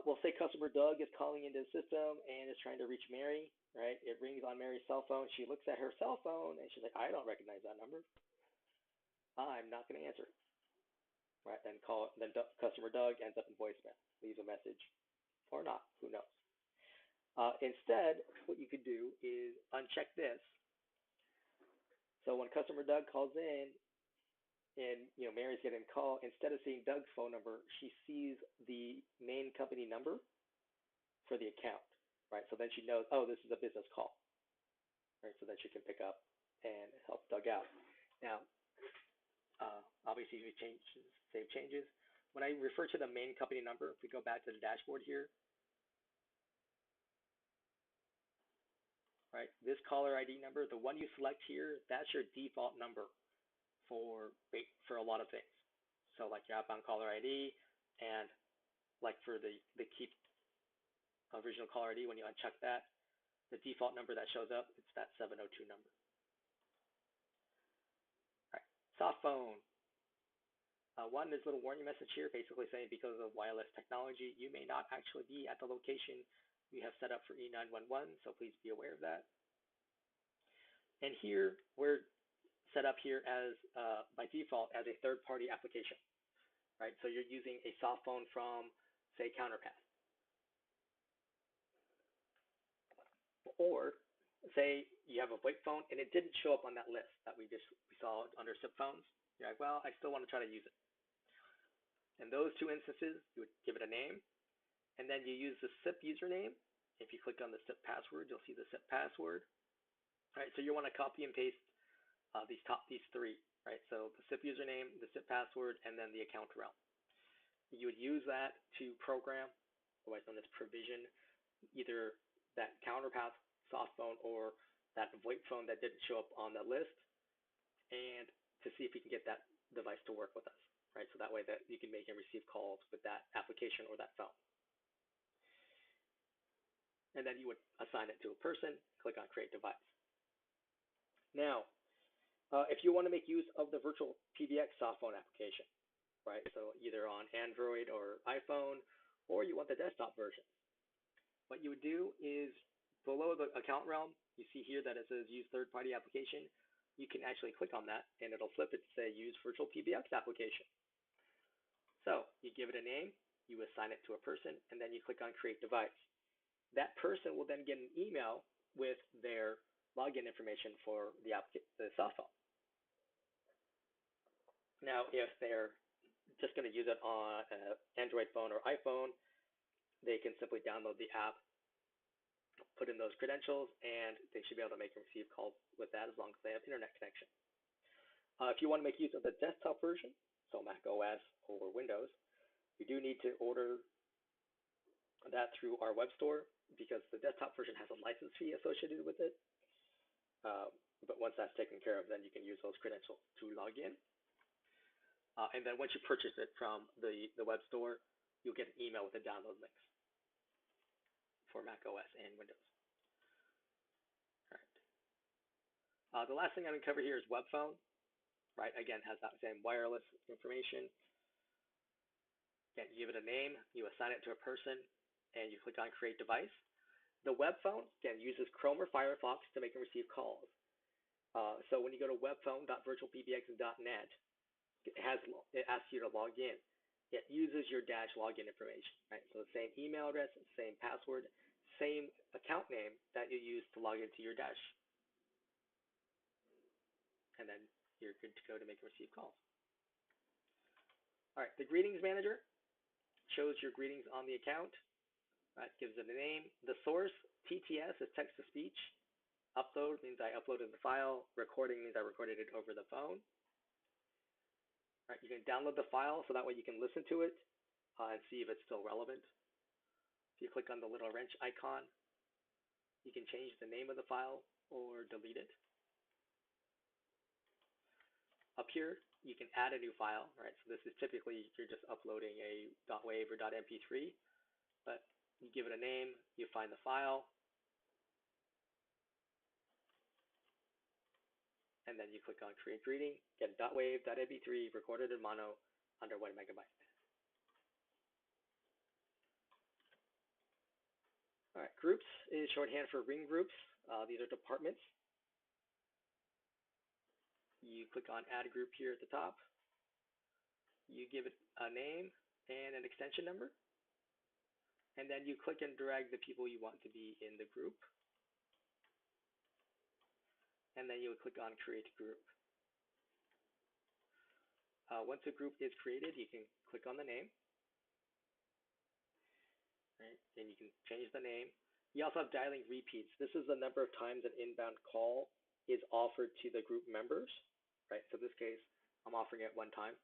we'll say customer Doug is calling into the system and is trying to reach Mary, right? It rings on Mary's cell phone. She looks at her cell phone and she's like, I don't recognize that number. I'm not going to answer. Right? Then customer Doug ends up in voicemail, leaves a message, or not, who knows. Instead, what you could do is uncheck this. So when customer Doug calls in, and Mary's getting a call, instead of seeing Doug's phone number, she sees the main company number for the account, right? So then she knows, oh, this is a business call, right? So then she can pick up and help Doug out. Now, obviously, we save changes. When I refer to the main company number, if we go back to the dashboard here, right, this caller ID number, the one you select here, that's your default number for a lot of things. So like your outbound caller ID, and like for the keep original caller ID, when you uncheck that, the default number that shows up, it's that 702 number. All right, soft phone. One, there's a little warning message here, basically saying because of wireless technology, you may not actually be at the location you have set up for E911, so please be aware of that. And here, we're set up here as, by default, as a third-party application, right? So you're using a soft phone from, say, CounterPath. Or, say you have a VoIP phone and it didn't show up on that list that we saw under SIP phones. You're like, well, I still want to try to use it. In those two instances, you would give it a name, and then you use the SIP username. If you click on the SIP password, you'll see the SIP password. All right, so you want to copy and paste these three, right? So the SIP username, the SIP password, and then the account realm. You would use that to program, otherwise known as provision, either that CounterPath soft phone or that VoIP phone that didn't show up on the list, and to see if you can get that device to work with us, right? So that way that you can make and receive calls with that application or that phone. And then you would assign it to a person, click on Create Device. Now, if you want to make use of the VirtualPBX soft phone application, right? So either on Android or iPhone, or you want the desktop version. What you would do is below the account realm, you see here that it says use third-party application. You can actually click on that and it'll flip it to say use VirtualPBX application. So you give it a name, you assign it to a person, and then you click on Create Device. That person will then get an email with their login information for the soft phone. Now, if they're just going to use it on an Android phone or iPhone, they can simply download the app, put in those credentials, and they should be able to make and receive calls with that as long as they have internet connection. If you want to make use of the desktop version, so Mac OS or Windows, you do need to order that through our web store because the desktop version has a license fee associated with it. But once that's taken care of, then you can use those credentials to log in. And then once you purchase it from the web store, you'll get an email with the download links for Mac OS and Windows. All right. The last thing I'm going to cover here is web phone. Right, again, has that same wireless information. Again, you give it a name, you assign it to a person, and you click on Create Device. The web phone, again, uses Chrome or Firefox to make and receive calls. So when you go to webphone.virtualpbx.net, it asks you to log in. It uses your Dash login information, right? So the same email address, same password, same account name that you use to log into your Dash. And then you're good to go to make and receive calls. All right, the Greetings Manager. shows your greetings on the account. Right, gives it a name. The source, TTS, is text to speech. Upload means I uploaded the file. Recording means I recorded it over the phone. Right, you can download the file so that way you can listen to it and see if it's still relevant. If you click on the little wrench icon, you can change the name of the file or delete it. Up here, you can add a new file, right? So this is typically, you're just uploading a .wav or .mp3, but you give it a name, you find the file, and then you click on create greeting, get .wav, .mp3 recorded in mono under 1 megabyte. All right, groups is shorthand for ring groups. These are departments. You click on add group here at the top. You give it a name and an extension number. And then you click and drag the people you want to be in the group. And then you'll click on create group. Once a group is created, you can click on the name. Right? And you can change the name. You also have dialing repeats. This is the number of times an inbound call is offered to the group members. Right? So in this case, I'm offering it 1 time.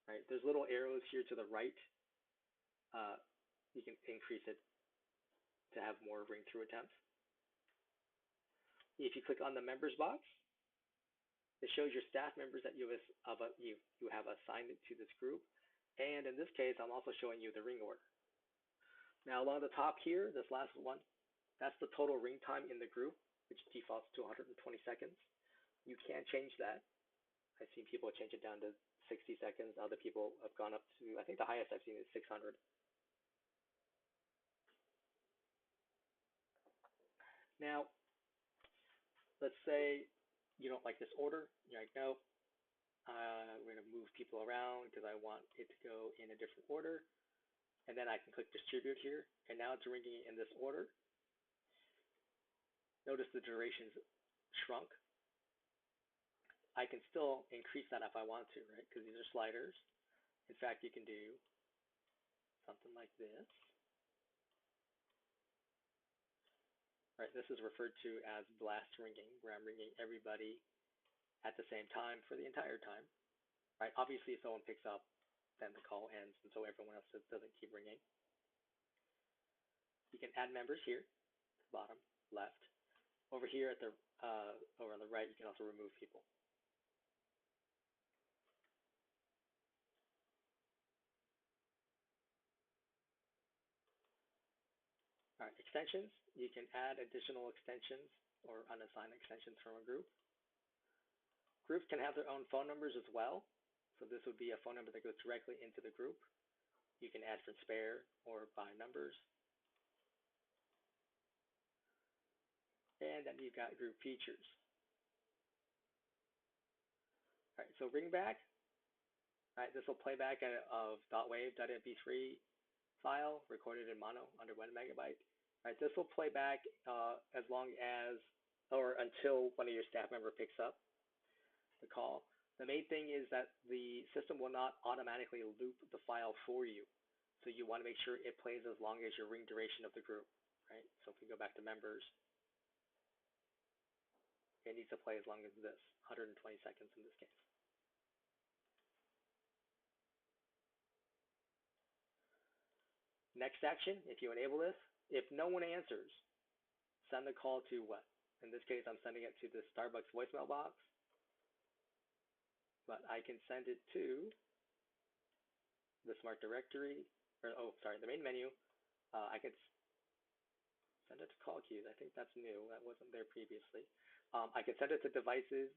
Right? There's little arrows here to the right. You can increase it to have more ring through attempts. If you click on the members box, it shows your staff members that you have assigned to this group. And in this case, I'm also showing you the ring order. Now along the top here, this last one, that's the total ring time in the group, which defaults to 120 seconds. You can change that. I've seen people change it down to 60 seconds. Other people have gone up to, I think the highest I've seen is 600. Now, let's say you don't like this order. You're like, no, we're going to move people around because I want it to go in a different order. And then I can click distribute here. And now it's ringing in this order. Notice the duration's shrunk. I can still increase that if I want to, right? Because these are sliders. In fact, you can do something like this. Right, this is referred to as blast ringing, where I'm ringing everybody at the same time for the entire time. Right, obviously if someone picks up, then the call ends, and so everyone else doesn't keep ringing. You can add members here, bottom, left. Over here at the over on the right, you can also remove people. All right, extensions. You can add additional extensions or unassigned extensions from a group. Groups can have their own phone numbers as well. So this would be a phone number that goes directly into the group. You can add from spare or by numbers. And then you've got group features. All right, so ringback. All right, this will play back of .wav, .mp3 file recorded in mono under 1 megabyte. All right, this will play back as long as or until one of your staff member picks up the call. The main thing is that the system will not automatically loop the file for you. So you want to make sure it plays as long as your ring duration of the group, right? So if we go back to members, it needs to play as long as this, 120 seconds in this case. Next action, if you enable this, if no one answers, send the call to what? In this case, I'm sending it to the Starbucks voicemail box, but I can send it to the Smart Directory, or the main menu. I could send it to call queues. I think that's new. That wasn't there previously. I can send it to devices.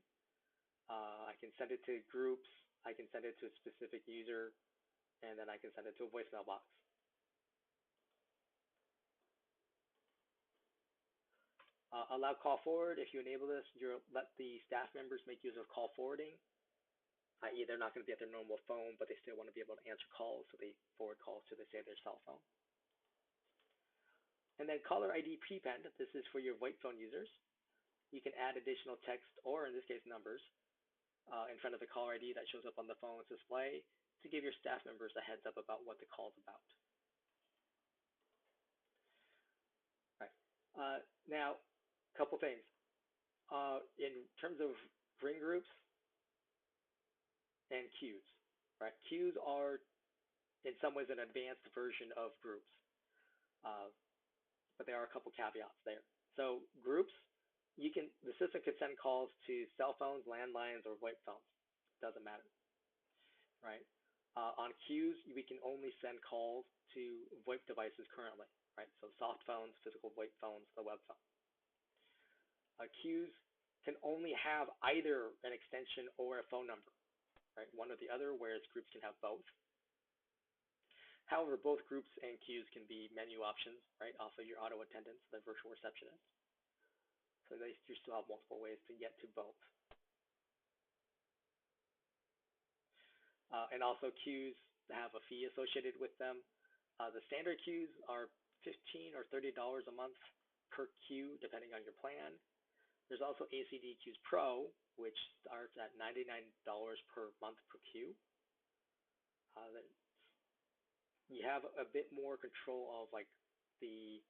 I can send it to groups. I can send it to a specific user, and then I can send it to a voicemail box. Allow call forward. If you enable this, you'll let the staff members make use of call forwarding, i.e. they're not going to be at their normal phone, but they still want to be able to answer calls, so they forward calls to, say, their cell phone. And then caller ID prepend. This is for your VoIP phone users. You can add additional text, or in this case, numbers, in front of the caller ID that shows up on the phone's display to give your staff members a heads up about what the call's about. All right. Now, a couple things. In terms of ring groups and queues, right? Queues are in some ways an advanced version of groups, but there are a couple caveats there. So groups, the system can send calls to cell phones, landlines, or VoIP phones. Doesn't matter, right? On queues, we can only send calls to VoIP devices currently, right? So soft phones, physical VoIP phones, the web phone. Queues can only have either an extension or a phone number, right? One or the other, whereas groups can have both. However, both groups and queues can be menu options, right? Also, your auto attendants, the virtual receptionist. So you still have multiple ways to get to both. And also, queues have a fee associated with them. The standard queues are $15 or $30 a month per queue, depending on your plan. There's also ACD Queues Pro, which starts at $99 per month per queue. You have a bit more control of like the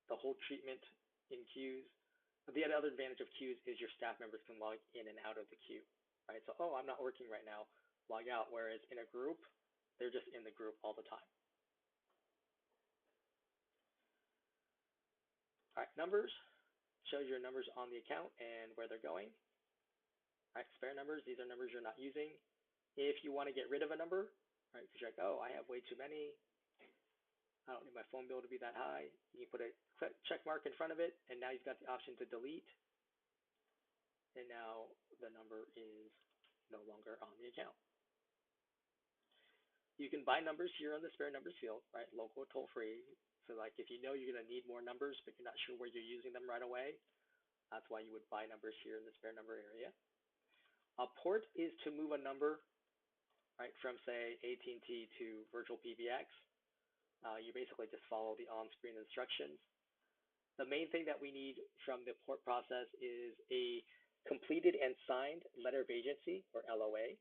whole treatment in queues. The other advantage of queues is your staff members can log in and out of the queue, right? So, oh, I'm not working right now, log out. Whereas in a group, they're just in the group all the time. All right, numbers shows your numbers on the account and where they're going. All right, spare numbers, these are numbers you're not using. If you want to get rid of a number, right, because you're like, oh, I have way too many, I don't need my phone bill to be that high, you can put a check mark in front of it, and now you've got the option to delete, and now the number is no longer on the account. You can buy numbers here on the spare numbers field, right, local or toll free. So like if you know you're going to need more numbers, but you're not sure where you're using them right away, that's why you would buy numbers here in the spare number area. A port is to move a number, right, from say AT&T to VirtualPBX. You basically just follow the on-screen instructions. The main thing that we need from the port process is a completed and signed letter of agency, or LOA.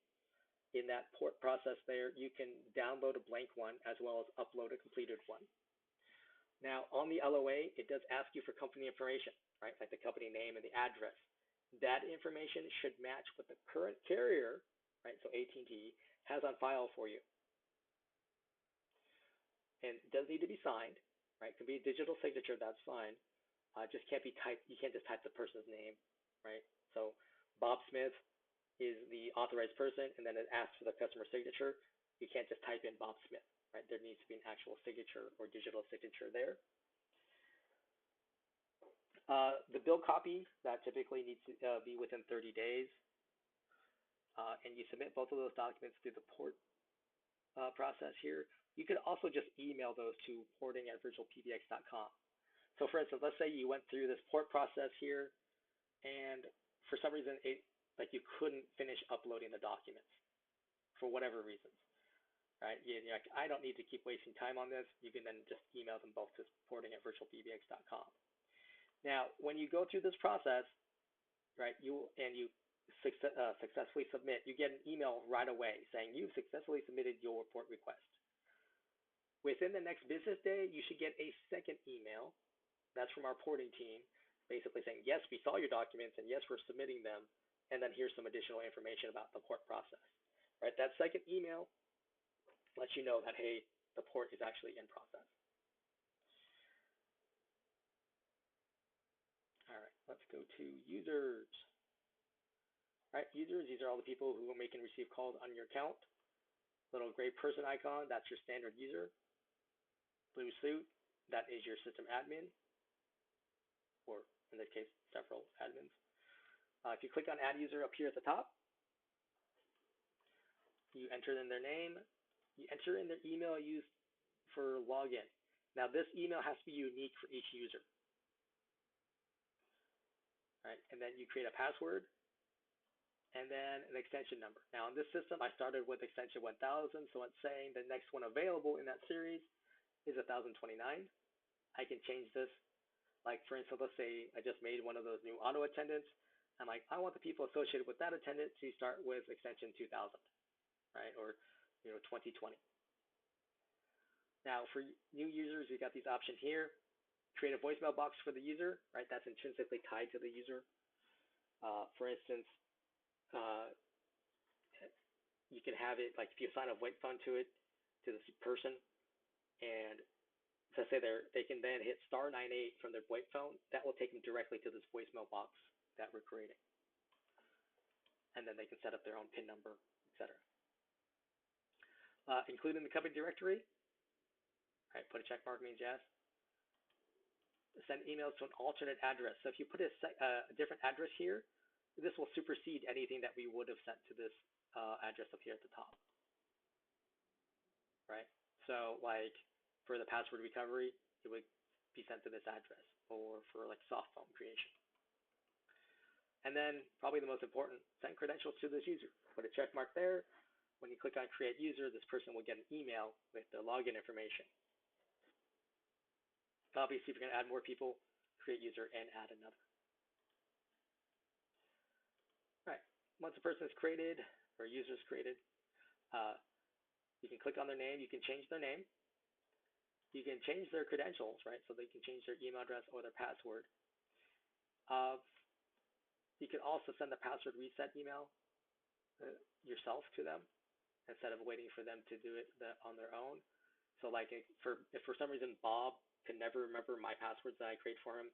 In that port process there, you can download a blank one as well as upload a completed one. Now, on the LOA, it does ask you for company information, right, like the company name and the address. That information should match what the current carrier, right, so AT&T, has on file for you. And it does need to be signed, right? It can be a digital signature, that's fine. Just can't be typed, you can't just type the person's name, right? So Bob Smith is the authorized person, and then it asks for the customer signature. You can't just type in Bob Smith, right? There needs to be an actual signature or digital signature there. The bill copy, that typically needs to be within 30 days. And you submit both of those documents through the port process here. You could also just email those to porting@virtualpbx.com. So for instance, let's say you went through this port process here, and for some reason, like you couldn't finish uploading the documents for whatever reasons, right? You're like, I don't need to keep wasting time on this. You can then just email them both to porting@virtualpbx.com. Now, when you go through this process, right, you successfully submit, you get an email right away saying you've successfully submitted your report request. Within the next business day, you should get a second email. That's from our porting team, basically saying, yes, we saw your documents, and yes, we're submitting them, and then here's some additional information about the port process. Right? That second email lets you know that, hey, the port is actually in process. All right, let's go to users. All right, users, these are all the people who will make and receive calls on your account. Little gray person icon, that's your standard user. Blue suit, that is your system admin, or in this case, several admins. If you click on Add User up here at the top, you enter in their name, you enter in their email used for login. Now, this email has to be unique for each user. All right, and then you create a password, and then an extension number. Now, in this system, I started with extension 1000, so it's saying the next one available in that series is 1029. I can change this. Like, for instance, let's say I just made one of those new auto attendants. I'm like, I want the people associated with that attendant to start with extension 2000, right? Or 2020. Now for new users, we got these options here. Create a voicemail box for the user, right? That's intrinsically tied to the user. For instance, you can have it like if you assign a VoIP phone to this person, and let's say they can then hit *98 from their VoIP phone, that will take them directly to this voicemail box that we're creating. And then they can set up their own PIN number, etc. Include in the company directory, right? Put a check mark means yes. Send emails to an alternate address. So if you put a different address here, this will supersede anything that we would have sent to this address up here at the top, right? So like for the password recovery, it would be sent to this address, or for like soft phone creation. And then probably the most important, send credentials to this user. Put a check mark there. When you click on create user, this person will get an email with the login information. Obviously, if you're going to add more people, create user and add another. All right. Once a person is created or a user is created, you can click on their name. You can change their name. You can change their credentials, right? So they can change their email address or their password. You can also send the password reset email yourself to them instead of waiting for them to do it on their own. So like if for some reason Bob can never remember my passwords that I create for him,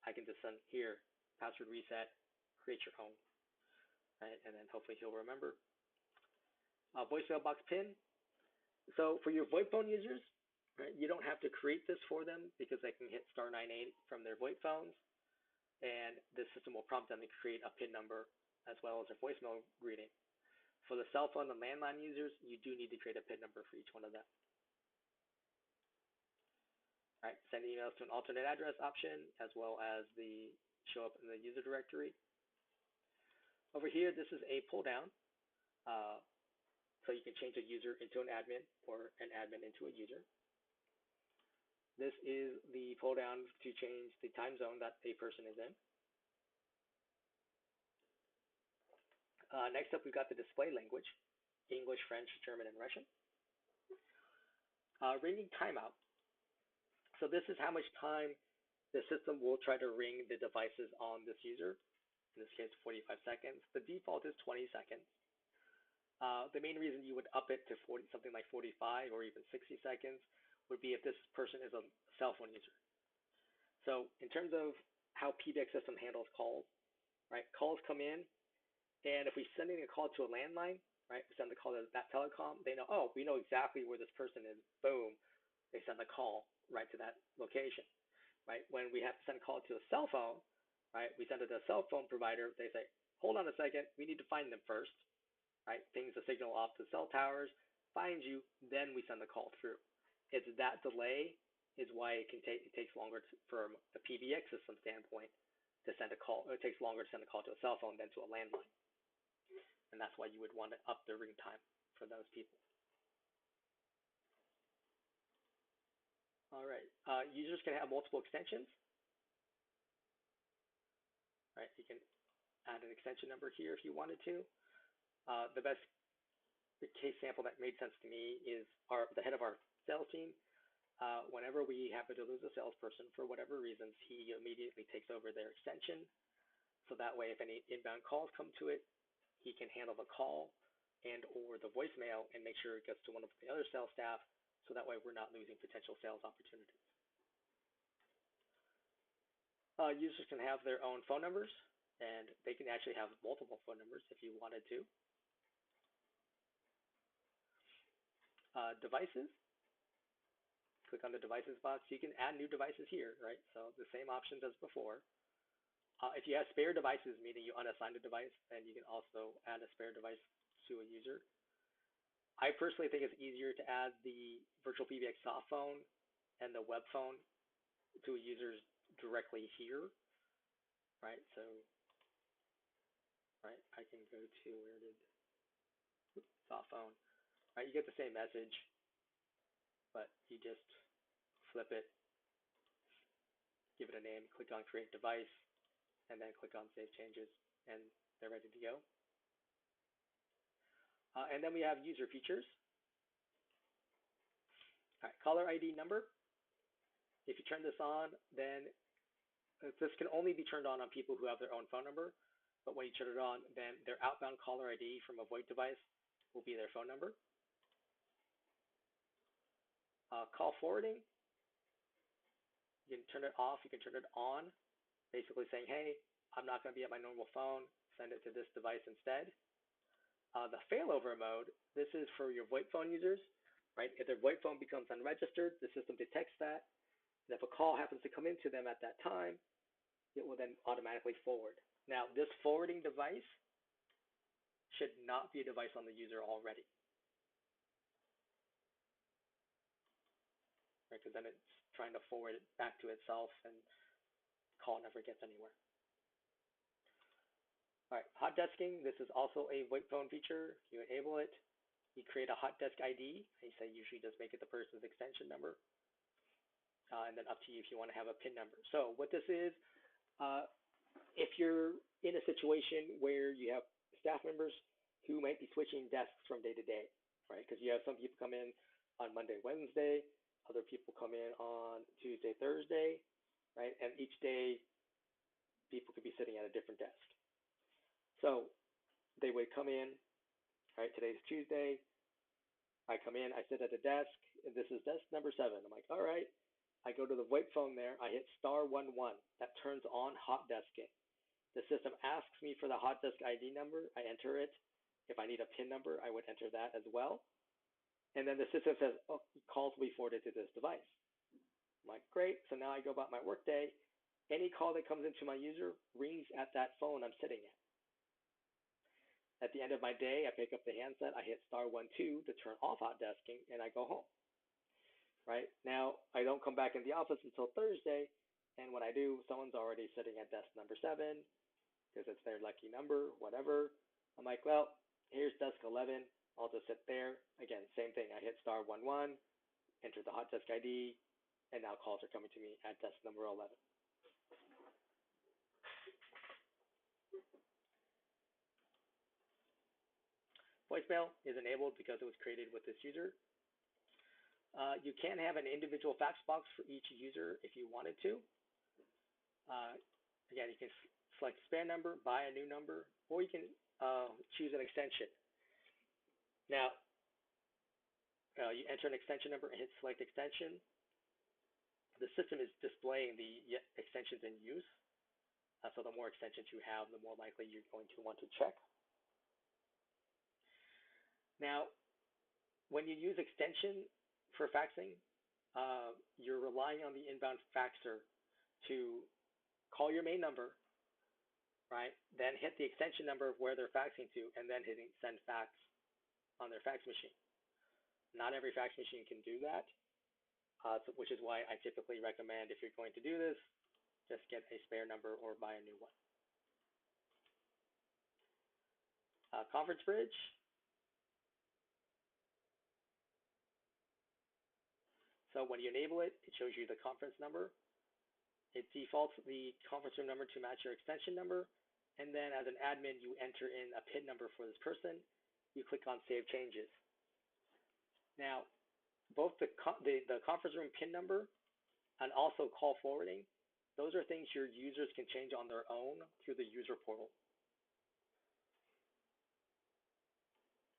I can just send here, password reset, create your own, right? And then hopefully he'll remember. Voicemail box PIN. So for your VoIP phone users, right, you don't have to create this for them because they can hit *98 from their VoIP phones, and the system will prompt them to create a PIN number as well as a voicemail greeting. For the cell phone and landline users, you do need to create a PIN number for each one of them. All right, send emails to an alternate address option as well as the show up in the user directory. Over here, this is a pull down. So you can change a user into an admin or an admin into a user. This is the pull down to change the time zone that a person is in. Next up, we've got the display language, English, French, German, and Russian. Ringing timeout. So this is how much time the system will try to ring the devices on this user. In this case, 45 seconds. The default is 20 seconds. The main reason you would up it to something like 45 or even 60 seconds would be if this person is a cell phone user. So in terms of how PBX system handles calls, right? Calls come in, and if we're sending a call to a landline, right? We send the call to that telecom, they know, oh, we know exactly where this person is. Boom, they send the call right to that location, right? When we have to send a call to a cell phone, right? We send it to a cell phone provider. They say, hold on a second, we need to find them first, right? Pings the signal off the cell towers, finds you, then we send the call through. It's that delay is why it takes longer from a PBX system standpoint to send a call. It takes longer to send a call to a cell phone than to a landline. And that's why you would want to up the ring time for those people. All right, users can have multiple extensions. Right, you can add an extension number here if you wanted to. The case sample that made sense to me is the head of our sales team. Whenever we happen to lose a salesperson for whatever reasons, he immediately takes over their extension. So that way, if any inbound calls come to it, he can handle the call and or the voicemail and make sure it gets to one of the other sales staff. So that way, we're not losing potential sales opportunities. Users can have their own phone numbers, and they can actually have multiple phone numbers if you wanted to. Devices. Click on the devices box. You can add new devices here, right? So the same options as before. If you have spare devices, meaning you unassigned a device, then you can also add a spare device to a user. I personally think it's easier to add the VirtualPBX soft phone and the web phone to a user directly here, right? So, right, I can go to soft phone, right? You get the same message, but you just flip it, give it a name, click on create device, and then click on save changes. and they're ready to go. And then we have user features. All right, caller ID number. If you turn this on, then this can only be turned on people who have their own phone number. But when you turn it on, then their outbound caller ID from a VoIP device will be their phone number. Call forwarding. You can turn it off. You can turn it on. Basically saying, hey, I'm not going to be at my normal phone. Send it to this device instead. The failover mode, this is for your VoIP phone users, right? If their VoIP phone becomes unregistered, the system detects that. And if a call happens to come into them at that time, it will then automatically forward. Now, this forwarding device should not be a device on the user already, right? Because then it's trying to forward it back to itself and the call never gets anywhere. All right, hot desking. This is also a VoIP phone feature. You enable it. You create a hot desk ID. I say usually just make it the person's extension number. And then up to you if you want to have a PIN number. So what this is, if you're in a situation where you have staff members who might be switching desks from day to day, right? Because you have some people come in on Monday, Wednesday, other people come in on Tuesday, Thursday, right? And each day, people could be sitting at a different desk. So they would come in, right? Today's Tuesday. I come in, I sit at a desk, and this is desk number 7. I'm like, all right. I go to the VoIP phone there. I hit *11. That turns on hot desking. The system asks me for the hot desk ID number. I enter it. If I need a PIN number, I would enter that as well. And then the system says, oh, calls will be forwarded to this device. I'm like, great. So now I go about my workday. Any call that comes into my user rings at that phone I'm sitting at. At the end of my day, I pick up the handset. I hit *12 to turn off hot desking, and I go home. Right now, I don't come back in the office until Thursday, and when I do, someone's already sitting at desk number 7 because it's their lucky number, whatever. I'm like, well, here's desk 11. I'll just sit there. Again, same thing. I hit *11, enter the hot desk ID, and now calls are coming to me at desk number 11. Voicemail is enabled because it was created with this user. You can have an individual fax box for each user if you wanted to. Again, you can select a spare number, buy a new number, or you can choose an extension. Now, you enter an extension number and hit select extension. The system is displaying the extensions in use. So the more extensions you have, the more likely you're going to want to check. Now, when you use extension for faxing, you're relying on the inbound faxer to call your main number, right? Then hit the extension number of where they're faxing to, and then hitting send fax on their fax machine. Not every fax machine can do that, which is why I typically recommend if you're going to do this, just get a spare number or buy a new one. Conference bridge. So when you enable it, it shows you the conference number. It defaults the conference room number to match your extension number. And then as an admin, you enter in a PIN number for this person. You click on Save Changes. Now, both the conference room PIN number and also call forwarding, those are things your users can change on their own through the user portal.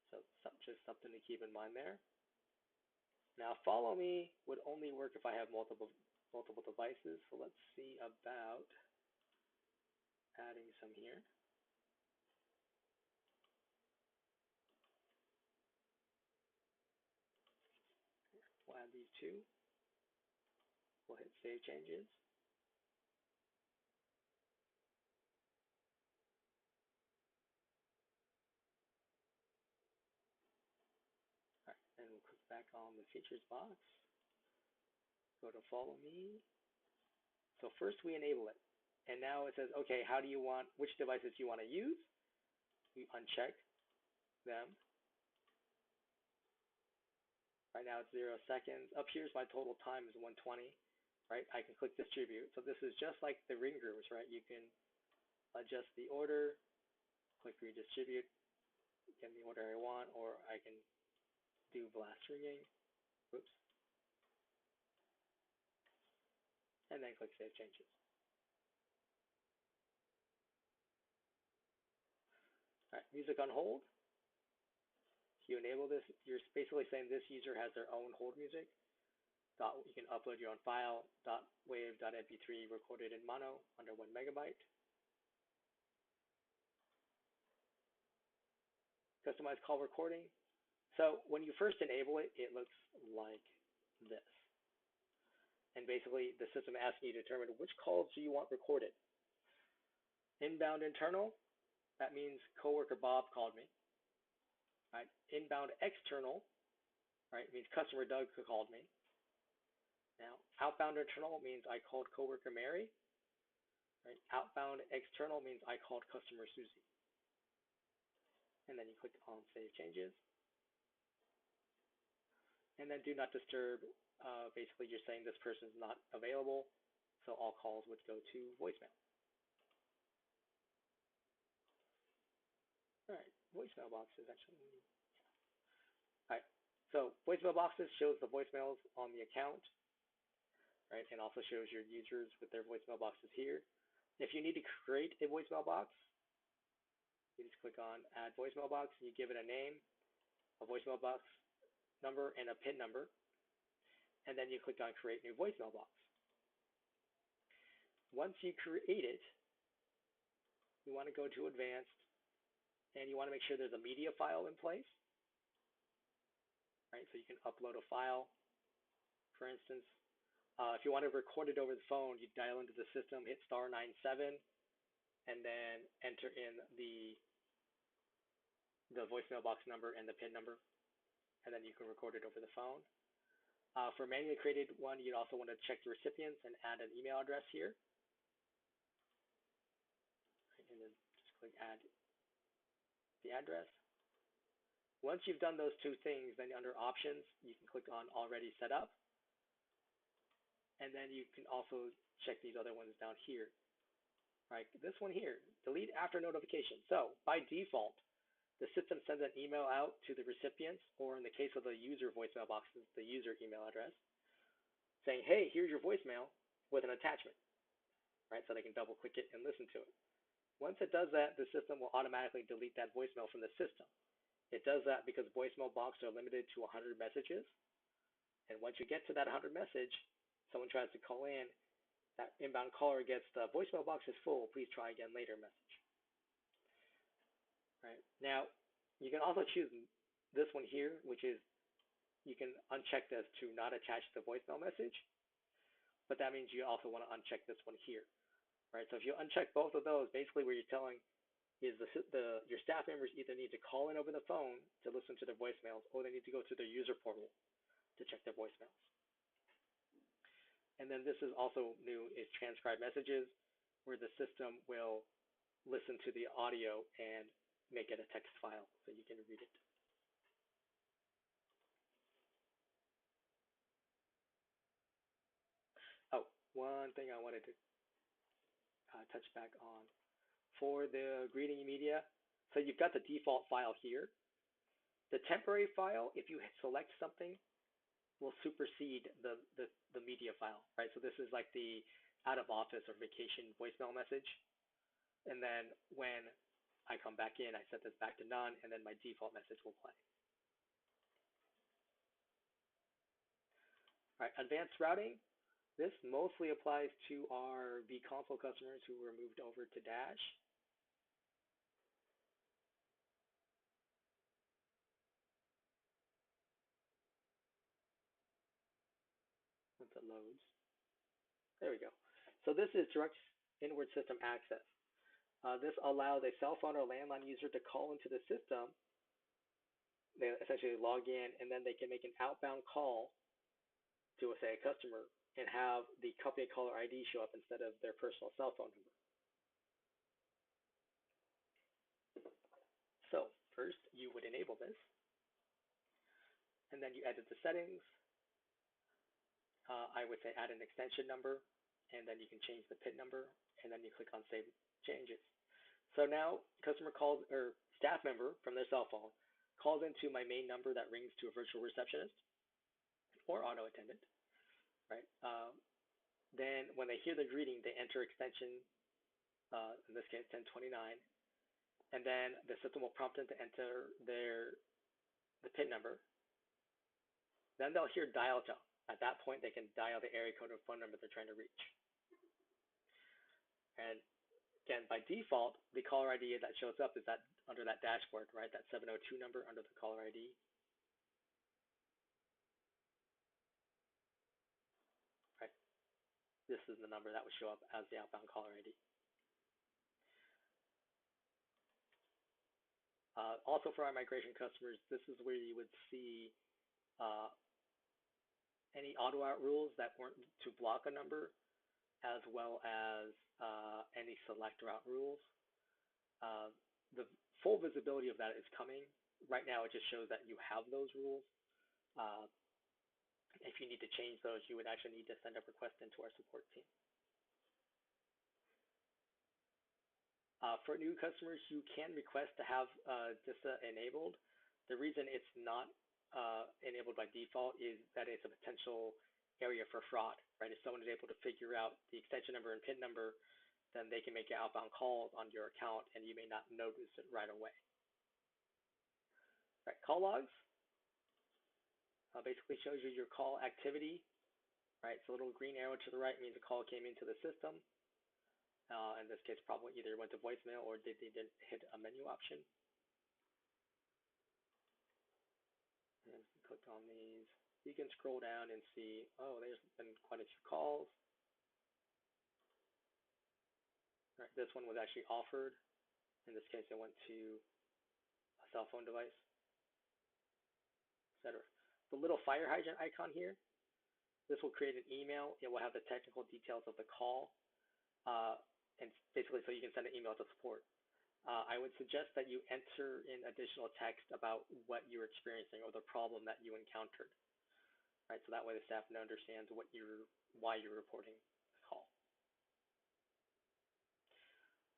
So just something to keep in mind there. Now, follow me would only work if I have multiple devices. So let's see about adding some here. We'll add these 2. We'll hit Save Changes. All right, and we'll click back on the features box. Go to Follow Me. So first we enable it. And now it says, okay, which devices do you want to use? We uncheck them. Right now it's 0 seconds. Up here's my total time is 120, right? I can click distribute. So this is just like the ring groups, right? You can adjust the order click redistribute, get the order I want, or I can do blast ringing. Oops. And then click Save Changes. All right, music on hold. You enable this, you're basically saying this user has their own hold music. You can upload your own file, .wave.mp3 recorded in mono under 1 megabyte. Customized call recording. So when you first enable it, it looks like this. And basically, the system asks you to determine which calls do you want recorded. Inbound internal, that means coworker Bob called me. Right? Inbound external, right, means customer Doug called me. Now, outbound internal means I called coworker Mary. Right? Outbound external means I called customer Susie. And then you click on Save Changes. And then Do Not Disturb. Basically, you're saying this person is not available, so all calls would go to voicemail. All right, voicemail boxes actually. All right, so voicemail boxes shows the voicemails on the account, right, and also shows your users with their voicemail boxes here. If you need to create a voicemail box, you just click on Add Voicemail Box. You give it a name, a voicemail box number, and a PIN number, and then you click on Create New Voicemail Box. Once you create it, you want to go to Advanced, and you want to make sure there's a media file in place. Right, so you can upload a file. For instance, if you want to record it over the phone, you dial into the system, hit *97, and then enter in the voicemail box number and the PIN number, and then you can record it over the phone. For manually created one, you'd also want to check the recipients and add an email address here. And then just click Add the address. Once you've done those two things, then under Options, you can click on Already Set Up. And then you can also check these other ones down here. Right, this one here, delete after notification. So by default, the system sends an email out to the recipients, or in the case of the user voicemail boxes, the user email address, saying, hey, here's your voicemail with an attachment, right? So they can double click it and listen to it. Once it does that, the system will automatically delete that voicemail from the system. It does that because voicemail boxes are limited to 100 messages. And once you get to that 100 message, someone tries to call in, that inbound caller gets the voicemail box is full, please try again later message. Right. Now, you can also choose this one here, which is you can uncheck this to not attach the voicemail message, but that means you also want to uncheck this one here. Right. So if you uncheck both of those, basically what you're telling is your staff members either need to call in over the phone to listen to their voicemails, or they need to go to their user portal to check their voicemails. And then this is also new, is transcribe messages, where the system will listen to the audio and make it a text file so you can read it. Oh, one thing I wanted to touch back on. For the greeting media, so you've got the default file here. The temporary file, if you select something, will supersede the media file, right? So this is like the out of office or vacation voicemail message. And then when I come back in, I set this back to none, and then my default message will play. All right, advanced routing. This mostly applies to our vConsole customers who were moved over to Dash. Once it loads. There we go. So this is direct inward system access. This allows a cell phone or landline user to call into the system. They essentially log in, and then they can make an outbound call to, say, a customer and have the company caller ID show up instead of their personal cell phone number. So first, you would enable this, and then you edit the settings. I would say add an extension number, and then you can change the PIN number, and then you click on Save Changes. So now customer calls or staff member from their cell phone calls into my main number that rings to a virtual receptionist or auto attendant, right? Then when they hear the greeting, they enter extension, in this case 1029, and then the system will prompt them to enter the PIN number. Then they'll hear dial tone. At that point, they can dial the area code or phone number they're trying to reach. And again, by default, the caller ID that shows up is that under that dashboard, right? That 702 number under the caller ID. Right. This is the number that would show up as the outbound caller ID. Also for our migration customers, this is where you would see any auto out rules that weren't to block a number, as well as any select route rules. The full visibility of that is coming. Right now, it just shows that you have those rules. If you need to change those, you would actually need to send a request into our support team. For new customers, you can request to have DISA enabled. The reason it's not enabled by default is that it's a potential area for fraud, right? If someone is able to figure out the extension number and PIN number, then they can make outbound calls on your account and you may not notice it right away. Right, call logs basically shows you your call activity, right? So a little green arrow to the right means a call came into the system. In this case, probably either went to voicemail or they didn't hit a menu option. And click on these. You can scroll down and see, oh, there's been quite a few calls. Right, this one was actually offered. In this case, it went to a cell phone device, etc. The little fire hydrant icon here, this will create an email. It will have the technical details of the call, and basically so you can send an email to support. I would suggest that you enter in additional text about what you're experiencing or the problem that you encountered, right? So that way the staff understands why you're reporting the call.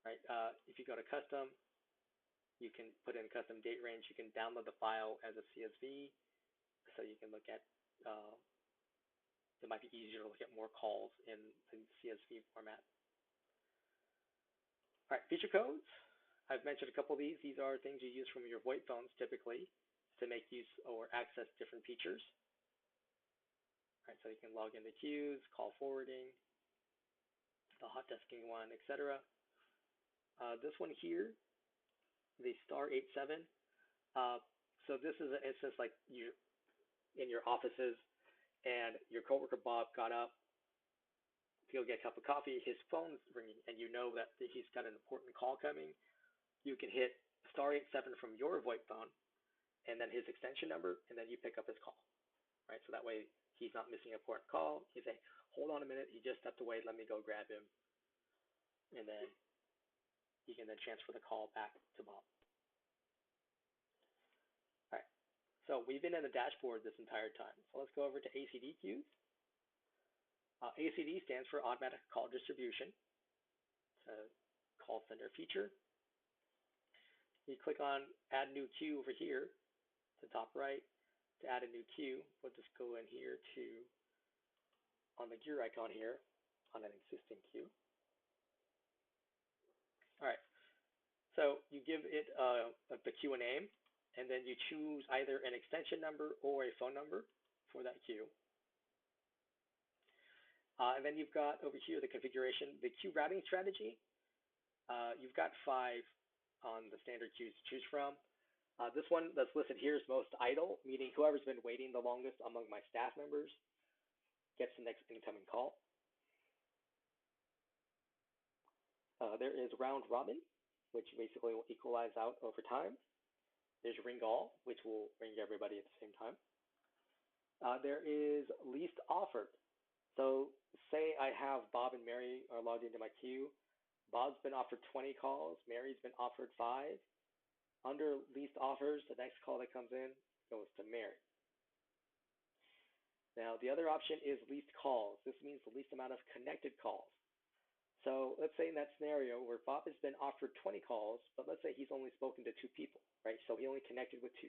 Right? If you go to custom, you can put in custom date range. You can download the file as a CSV, so you can look at. It might be easier to look at more calls in CSV format. All right, feature codes. I've mentioned a couple of these. These are things you use from your VoIP phones typically to make use or access different features. All right, so you can log into queues, call forwarding, the hot desking one, etc. This one here, the *87. So this is an instance like you in your offices, and your coworker Bob got up to go get a cup of coffee. His phone's ringing, and you know that he's got an important call coming. You can hit *87 from your VoIP phone, and then his extension number, and then you pick up his call, right? So that way he's not missing an important call. You say, "Hold on a minute, he just stepped away. Let me go grab him," and then you can then transfer the call back to Bob. All right. So we've been in the dashboard this entire time. So let's go over to ACD queues. ACD stands for Automatic Call Distribution. It's a call center feature. You click on Add New Queue over here to the top right. To add a new queue, we'll just go in here to, on the gear icon here, on an existing queue. All right. So you give it the queue a name, and then you choose either an extension number or a phone number for that queue. And then you've got over here the configuration, the queue routing strategy. You've got 5 on the standard queues to choose from. This one that's listed here is most idle, meaning whoever's been waiting the longest among my staff members gets the next incoming call. There is round robin, which basically will equalize out over time. There's ring all, which will ring everybody at the same time. There is least offered. So say I have Bob and Mary are logged into my queue. Bob's been offered 20 calls. Mary's been offered 5. Under least offers, the next call that comes in goes to Mary. Now, the other option is least calls. This means the least amount of connected calls. So let's say in that scenario where Bob has been offered 20 calls, but let's say he's only spoken to 2 people, right? So he only connected with 2.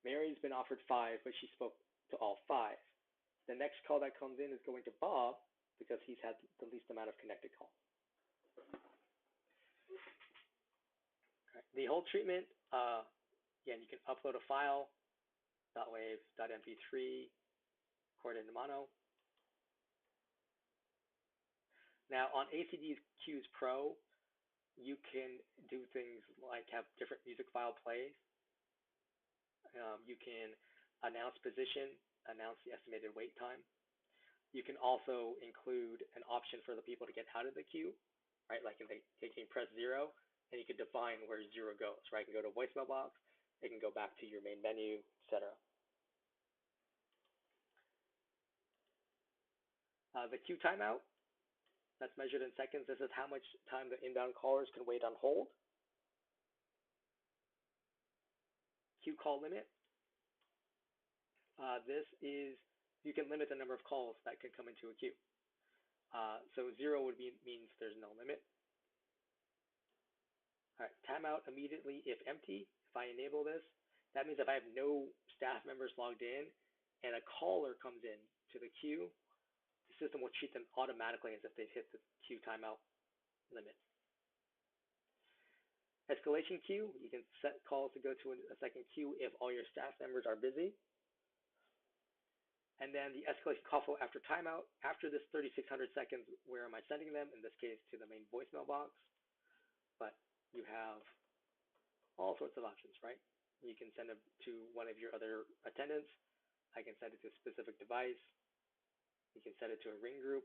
Mary's been offered 5, but she spoke to all 5. The next call that comes in is going to Bob because he's had the least amount of connected calls. Okay. The whole treatment, again, you can upload a file, .wav, .mp3, record into mono. Now on ACD's Qs Pro, you can do things like have different music file plays. You can announce position, announce the estimated wait time. You can also include an option for the people to get out of the queue, right? Like they can press 0, and you can define where 0 goes, right? You can go to voicemail box, it can go back to your main menu, etc. The queue timeout, that's measured in seconds. This is how much time the inbound callers can wait on hold. Queue call limit. This is, you can limit the number of calls that can come into a queue. So 0 would be, means there's no limit. All right, timeout immediately if empty. If I enable this, that means if I have no staff members logged in and a caller comes in to the queue, the system will treat them automatically as if they've hit the queue timeout limit. Escalation queue, you can set calls to go to a second queue if all your staff members are busy. And then the escalation call flow after timeout. After this 3,600 seconds, where am I sending them? In this case, to the main voicemail box. But you have all sorts of options, right? You can send them to one of your other attendants. I can send it to a specific device. You can send it to a ring group.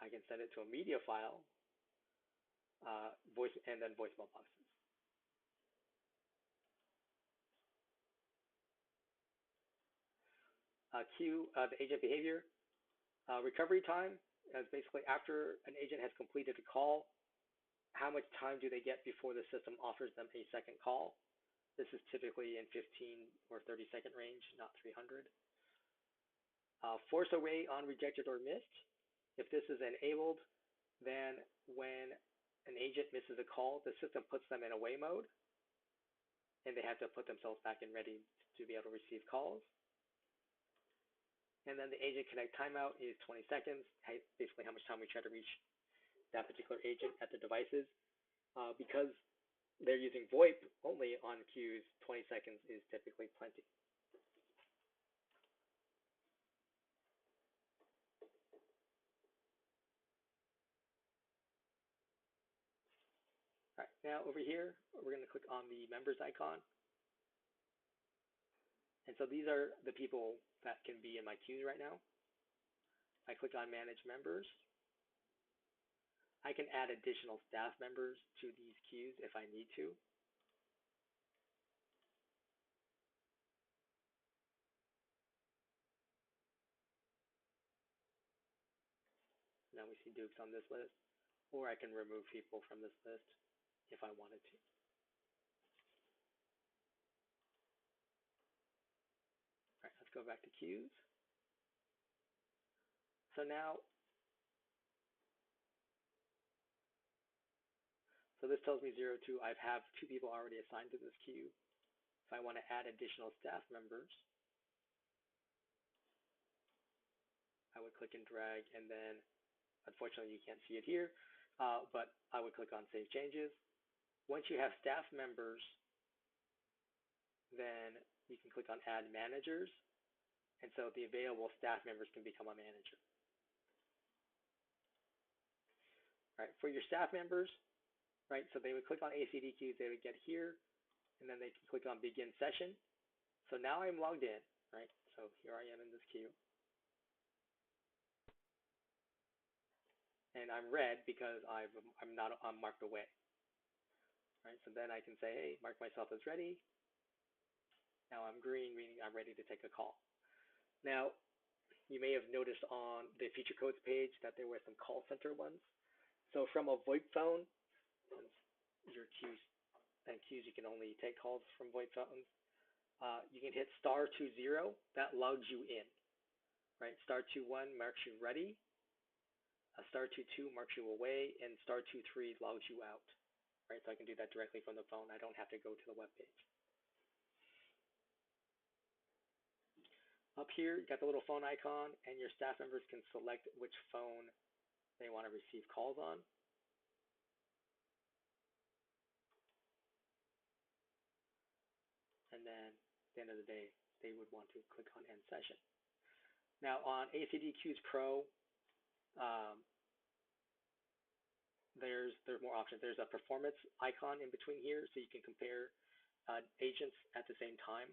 I can send it to a media file, and then voicemail boxes. The agent behavior. Recovery time is basically after an agent has completed a call, how much time do they get before the system offers them a second call? This is typically in 15 or 30-second range, not 300. Force away on rejected or missed. If this is enabled, then when an agent misses a call, the system puts them in away mode, and they have to put themselves back in ready to be able to receive calls. And then the agent connect timeout is 20 seconds, basically how much time we try to reach that particular agent at the devices. Because they're using VoIP only on queues, 20 seconds is typically plenty. All right, now over here, we're going to click on the members icon. And so these are the people that can be in my queues right now. I click on manage members. I can add additional staff members to these queues if I need to. Now we see Dukes on this list, or I can remove people from this list if I wanted to. All right, let's go back to queues. So now, this tells me 02. I have 2 people already assigned to this queue. If I want to add additional staff members, I would click and drag, and then, unfortunately, you can't see it here, but I would click on Save Changes. Once you have staff members, then you can click on Add Managers, and so the available staff members can become a manager. All right, for your staff members, right, so they would click on ACD queues, they would get here, and then they can click on Begin Session. So now I'm logged in, right? So here I am in this queue. And I'm red because I'm marked away. Right? So then I can say, hey, mark myself as ready. Now I'm green, meaning I'm ready to take a call. Now, you may have noticed on the feature codes page that there were some call center ones. So from a VoIP phone, since your queues you can only take calls from VoIP phones, you can hit *20. That logs you in. Right? *21 marks you ready. *22 marks you away, and *23 logs you out. Right, so I can do that directly from the phone. I don't have to go to the web page. Up here, you got the little phone icon, and your staff members can select which phone they want to receive calls on. And then at the end of the day, they would want to click on End Session. Now on ACDQ's Pro, there's more options. There's a performance icon in between here, so you can compare agents at the same time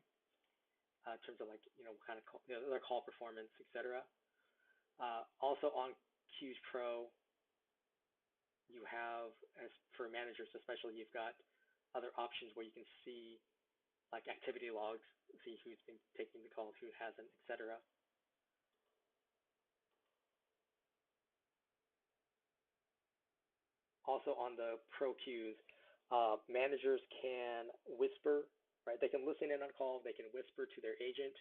in terms of, like, what kind of their call performance, etc. Also on Q's Pro, you have, as for managers especially, you've got other options where you can see like activity logs, see who's been taking the calls, who hasn't, etc. Also on the Pro Qs, managers can whisper, right? They can listen in on a call, they can whisper to their agent,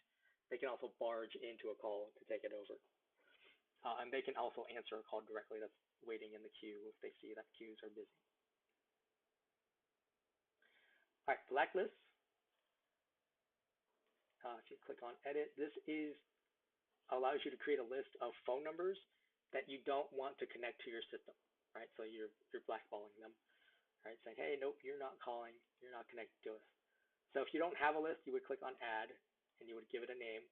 they can also barge into a call to take it over. And they can also answer a call directly that's waiting in the queue if they see that queues are busy. All right, blacklists. If you click on edit, this allows you to create a list of phone numbers that you don't want to connect to your system, right? So you're blackballing them, right? Saying, hey, nope, you're not calling, you're not connected to us. So if you don't have a list, you would click on add and you would give it a name.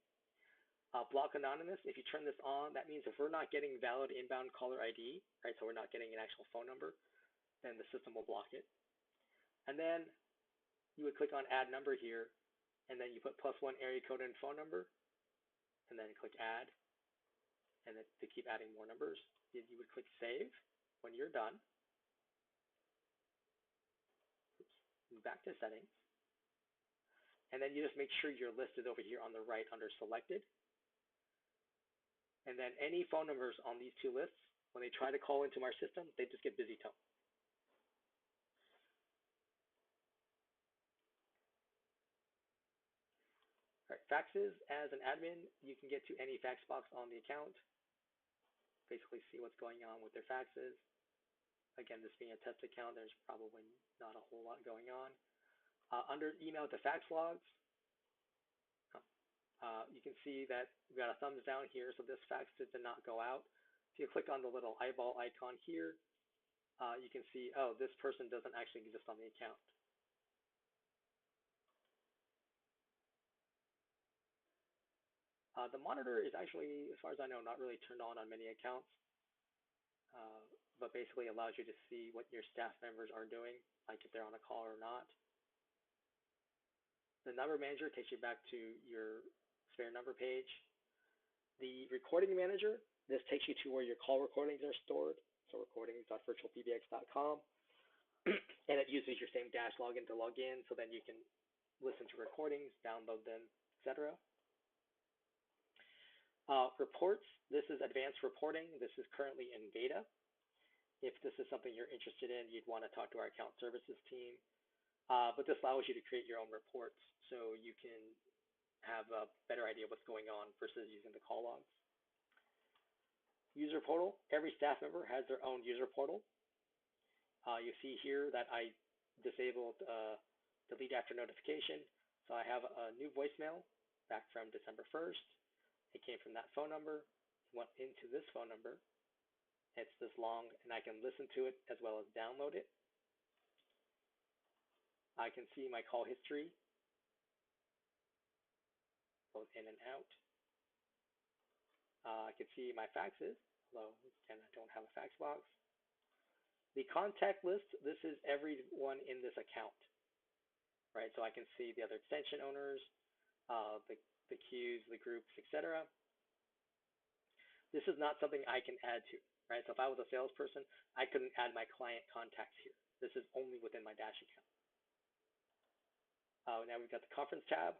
Block anonymous, if you turn this on, that means if we're not getting valid inbound caller ID, right, so we're not getting an actual phone number, then the system will block it. And then you would click on add number here, and then you put +1 area code and phone number, and then click add, and then to keep adding more numbers, you would click save when you're done. Oops. Back to settings. And then you just make sure your list is over here on the right under selected. And then any phone numbers on these two lists, when they try to call into our system, they just get busy tone. All right, faxes. As an admin, you can get to any fax box on the account, basically see what's going on with their faxes. Again, this being a test account, there's probably not a whole lot going on. Under email to fax logs, you can see that we've got a thumbs down here, so this fax did not go out. If you click on the little eyeball icon here, you can see, oh, this person doesn't actually exist on the account. The monitor is actually, as far as I know, not really turned on many accounts, but basically allows you to see what your staff members are doing, like if they're on a call or not. The number manager takes you back to your spare number page. The recording manager, this takes you to where your call recordings are stored, so recordings.virtualpbx.com, and it uses your same dash login to log in, so then you can listen to recordings, download them, etc. Reports, this is advanced reporting. This is currently in beta. If this is something you're interested in, you'd want to talk to our account services team. But this allows you to create your own reports, so you can have a better idea of what's going on versus using the call logs. User portal, every staff member has their own user portal. You see here that I disabled delete after notification. So I have a new voicemail back from December 1st. It came from that phone number. It went into this phone number. It's this long, and I can listen to it as well as download it. I can see my call history, both in and out. I can see my faxes, although again, I don't have a fax box. The contact list, this is everyone in this account, right? So I can see the other extension owners, the queues, the groups, etc. This is not something I can add to, right? So if I was a salesperson, I couldn't add my client contacts here. This is only within my Dash account. Now we've got the conference tab.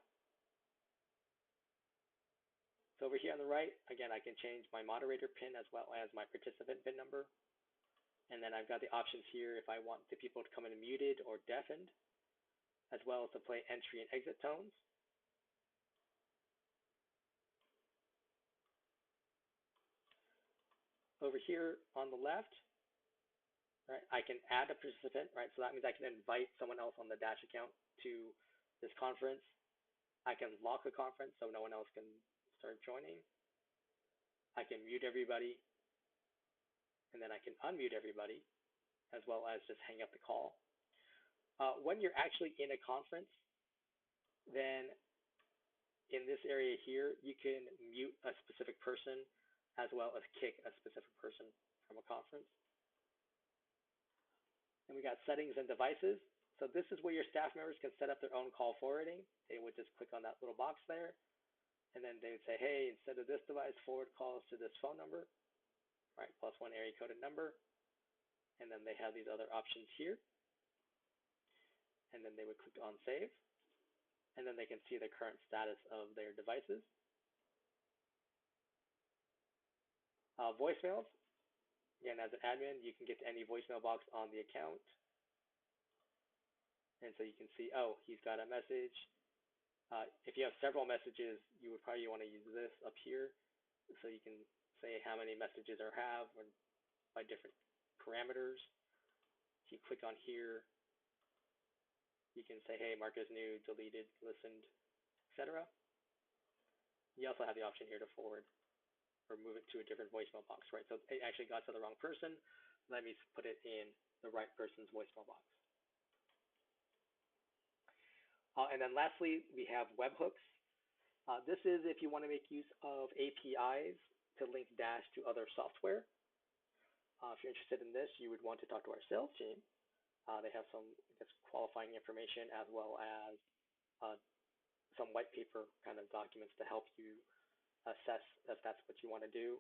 So over here on the right, again, I can change my moderator PIN as well as my participant PIN number. And then I've got the options here if I want the people to come in muted or deafened, as well as to play entry and exit tones. over here on the left, right, I can add a participant, right? So that means I can invite someone else on the Dash account to this conference. I can lock a conference so no one else can start joining. I can mute everybody, and then I can unmute everybody, as well as just hang up the call. When you're actually in a conference, then in this area here, you can mute a specific person as well as kick a specific person from a conference. And we got settings and devices. So this is where your staff members can set up their own call forwarding. They would just click on that little box there, and then they would say, hey, instead of this device, forward calls to this phone number, right, +1 area coded number. And then they have these other options here. And then they would click on save. And then they can see the current status of their devices. Voicemails. Again, as an admin, you can get to any voicemail box on the account. And so you can see, oh, he's got a message. If you have several messages, you would probably want to use this up here. So you can say how many messages or have by different parameters. If you click on here, you can say, hey, mark as new, deleted, listened, etc. You also have the option here to forward or move it to a different voicemail box, right? So it actually got to the wrong person. Let me put it in the right person's voicemail box. And then lastly, we have webhooks. This is if you want to make use of APIs to link Dash to other software. If you're interested in this, you would want to talk to our sales team. They have some qualifying information as well as some white paper kind of documents to help you assess if that's what you want to do.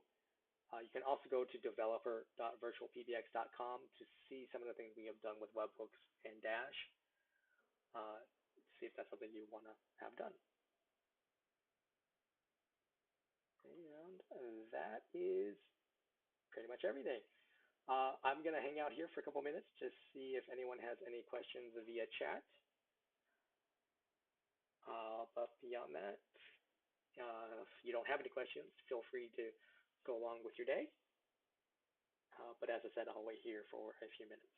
You can also go to developer.virtualpbx.com to see some of the things we have done with webhooks and Dash. See if that's something you want to have done. And that is pretty much everything. I'm going to hang out here for a couple minutes to see if anyone has any questions via chat. But beyond that, if you don't have any questions, feel free to go along with your day. But as I said, I'll wait here for a few minutes.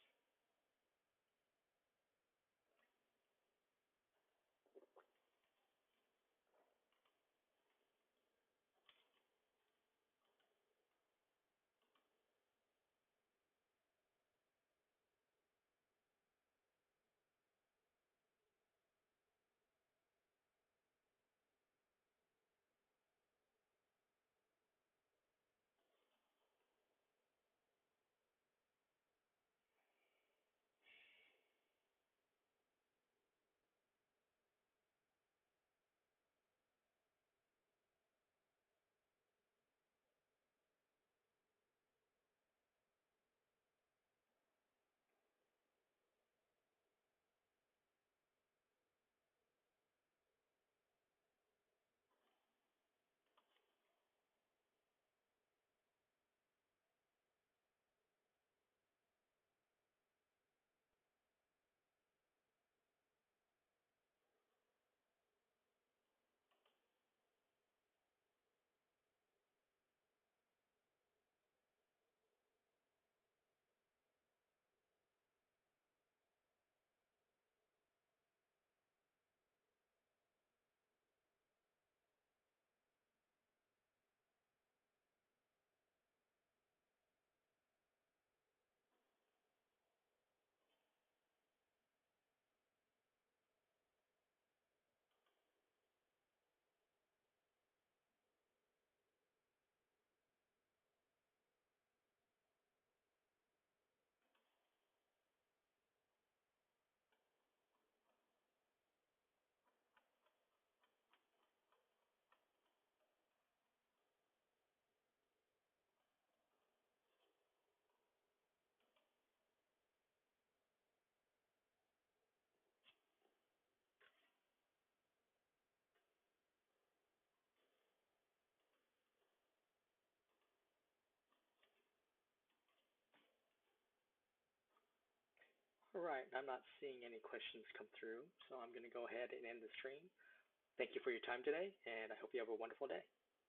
All right, I'm not seeing any questions come through, so I'm going to go ahead and end the stream. Thank you for your time today, and I hope you have a wonderful day.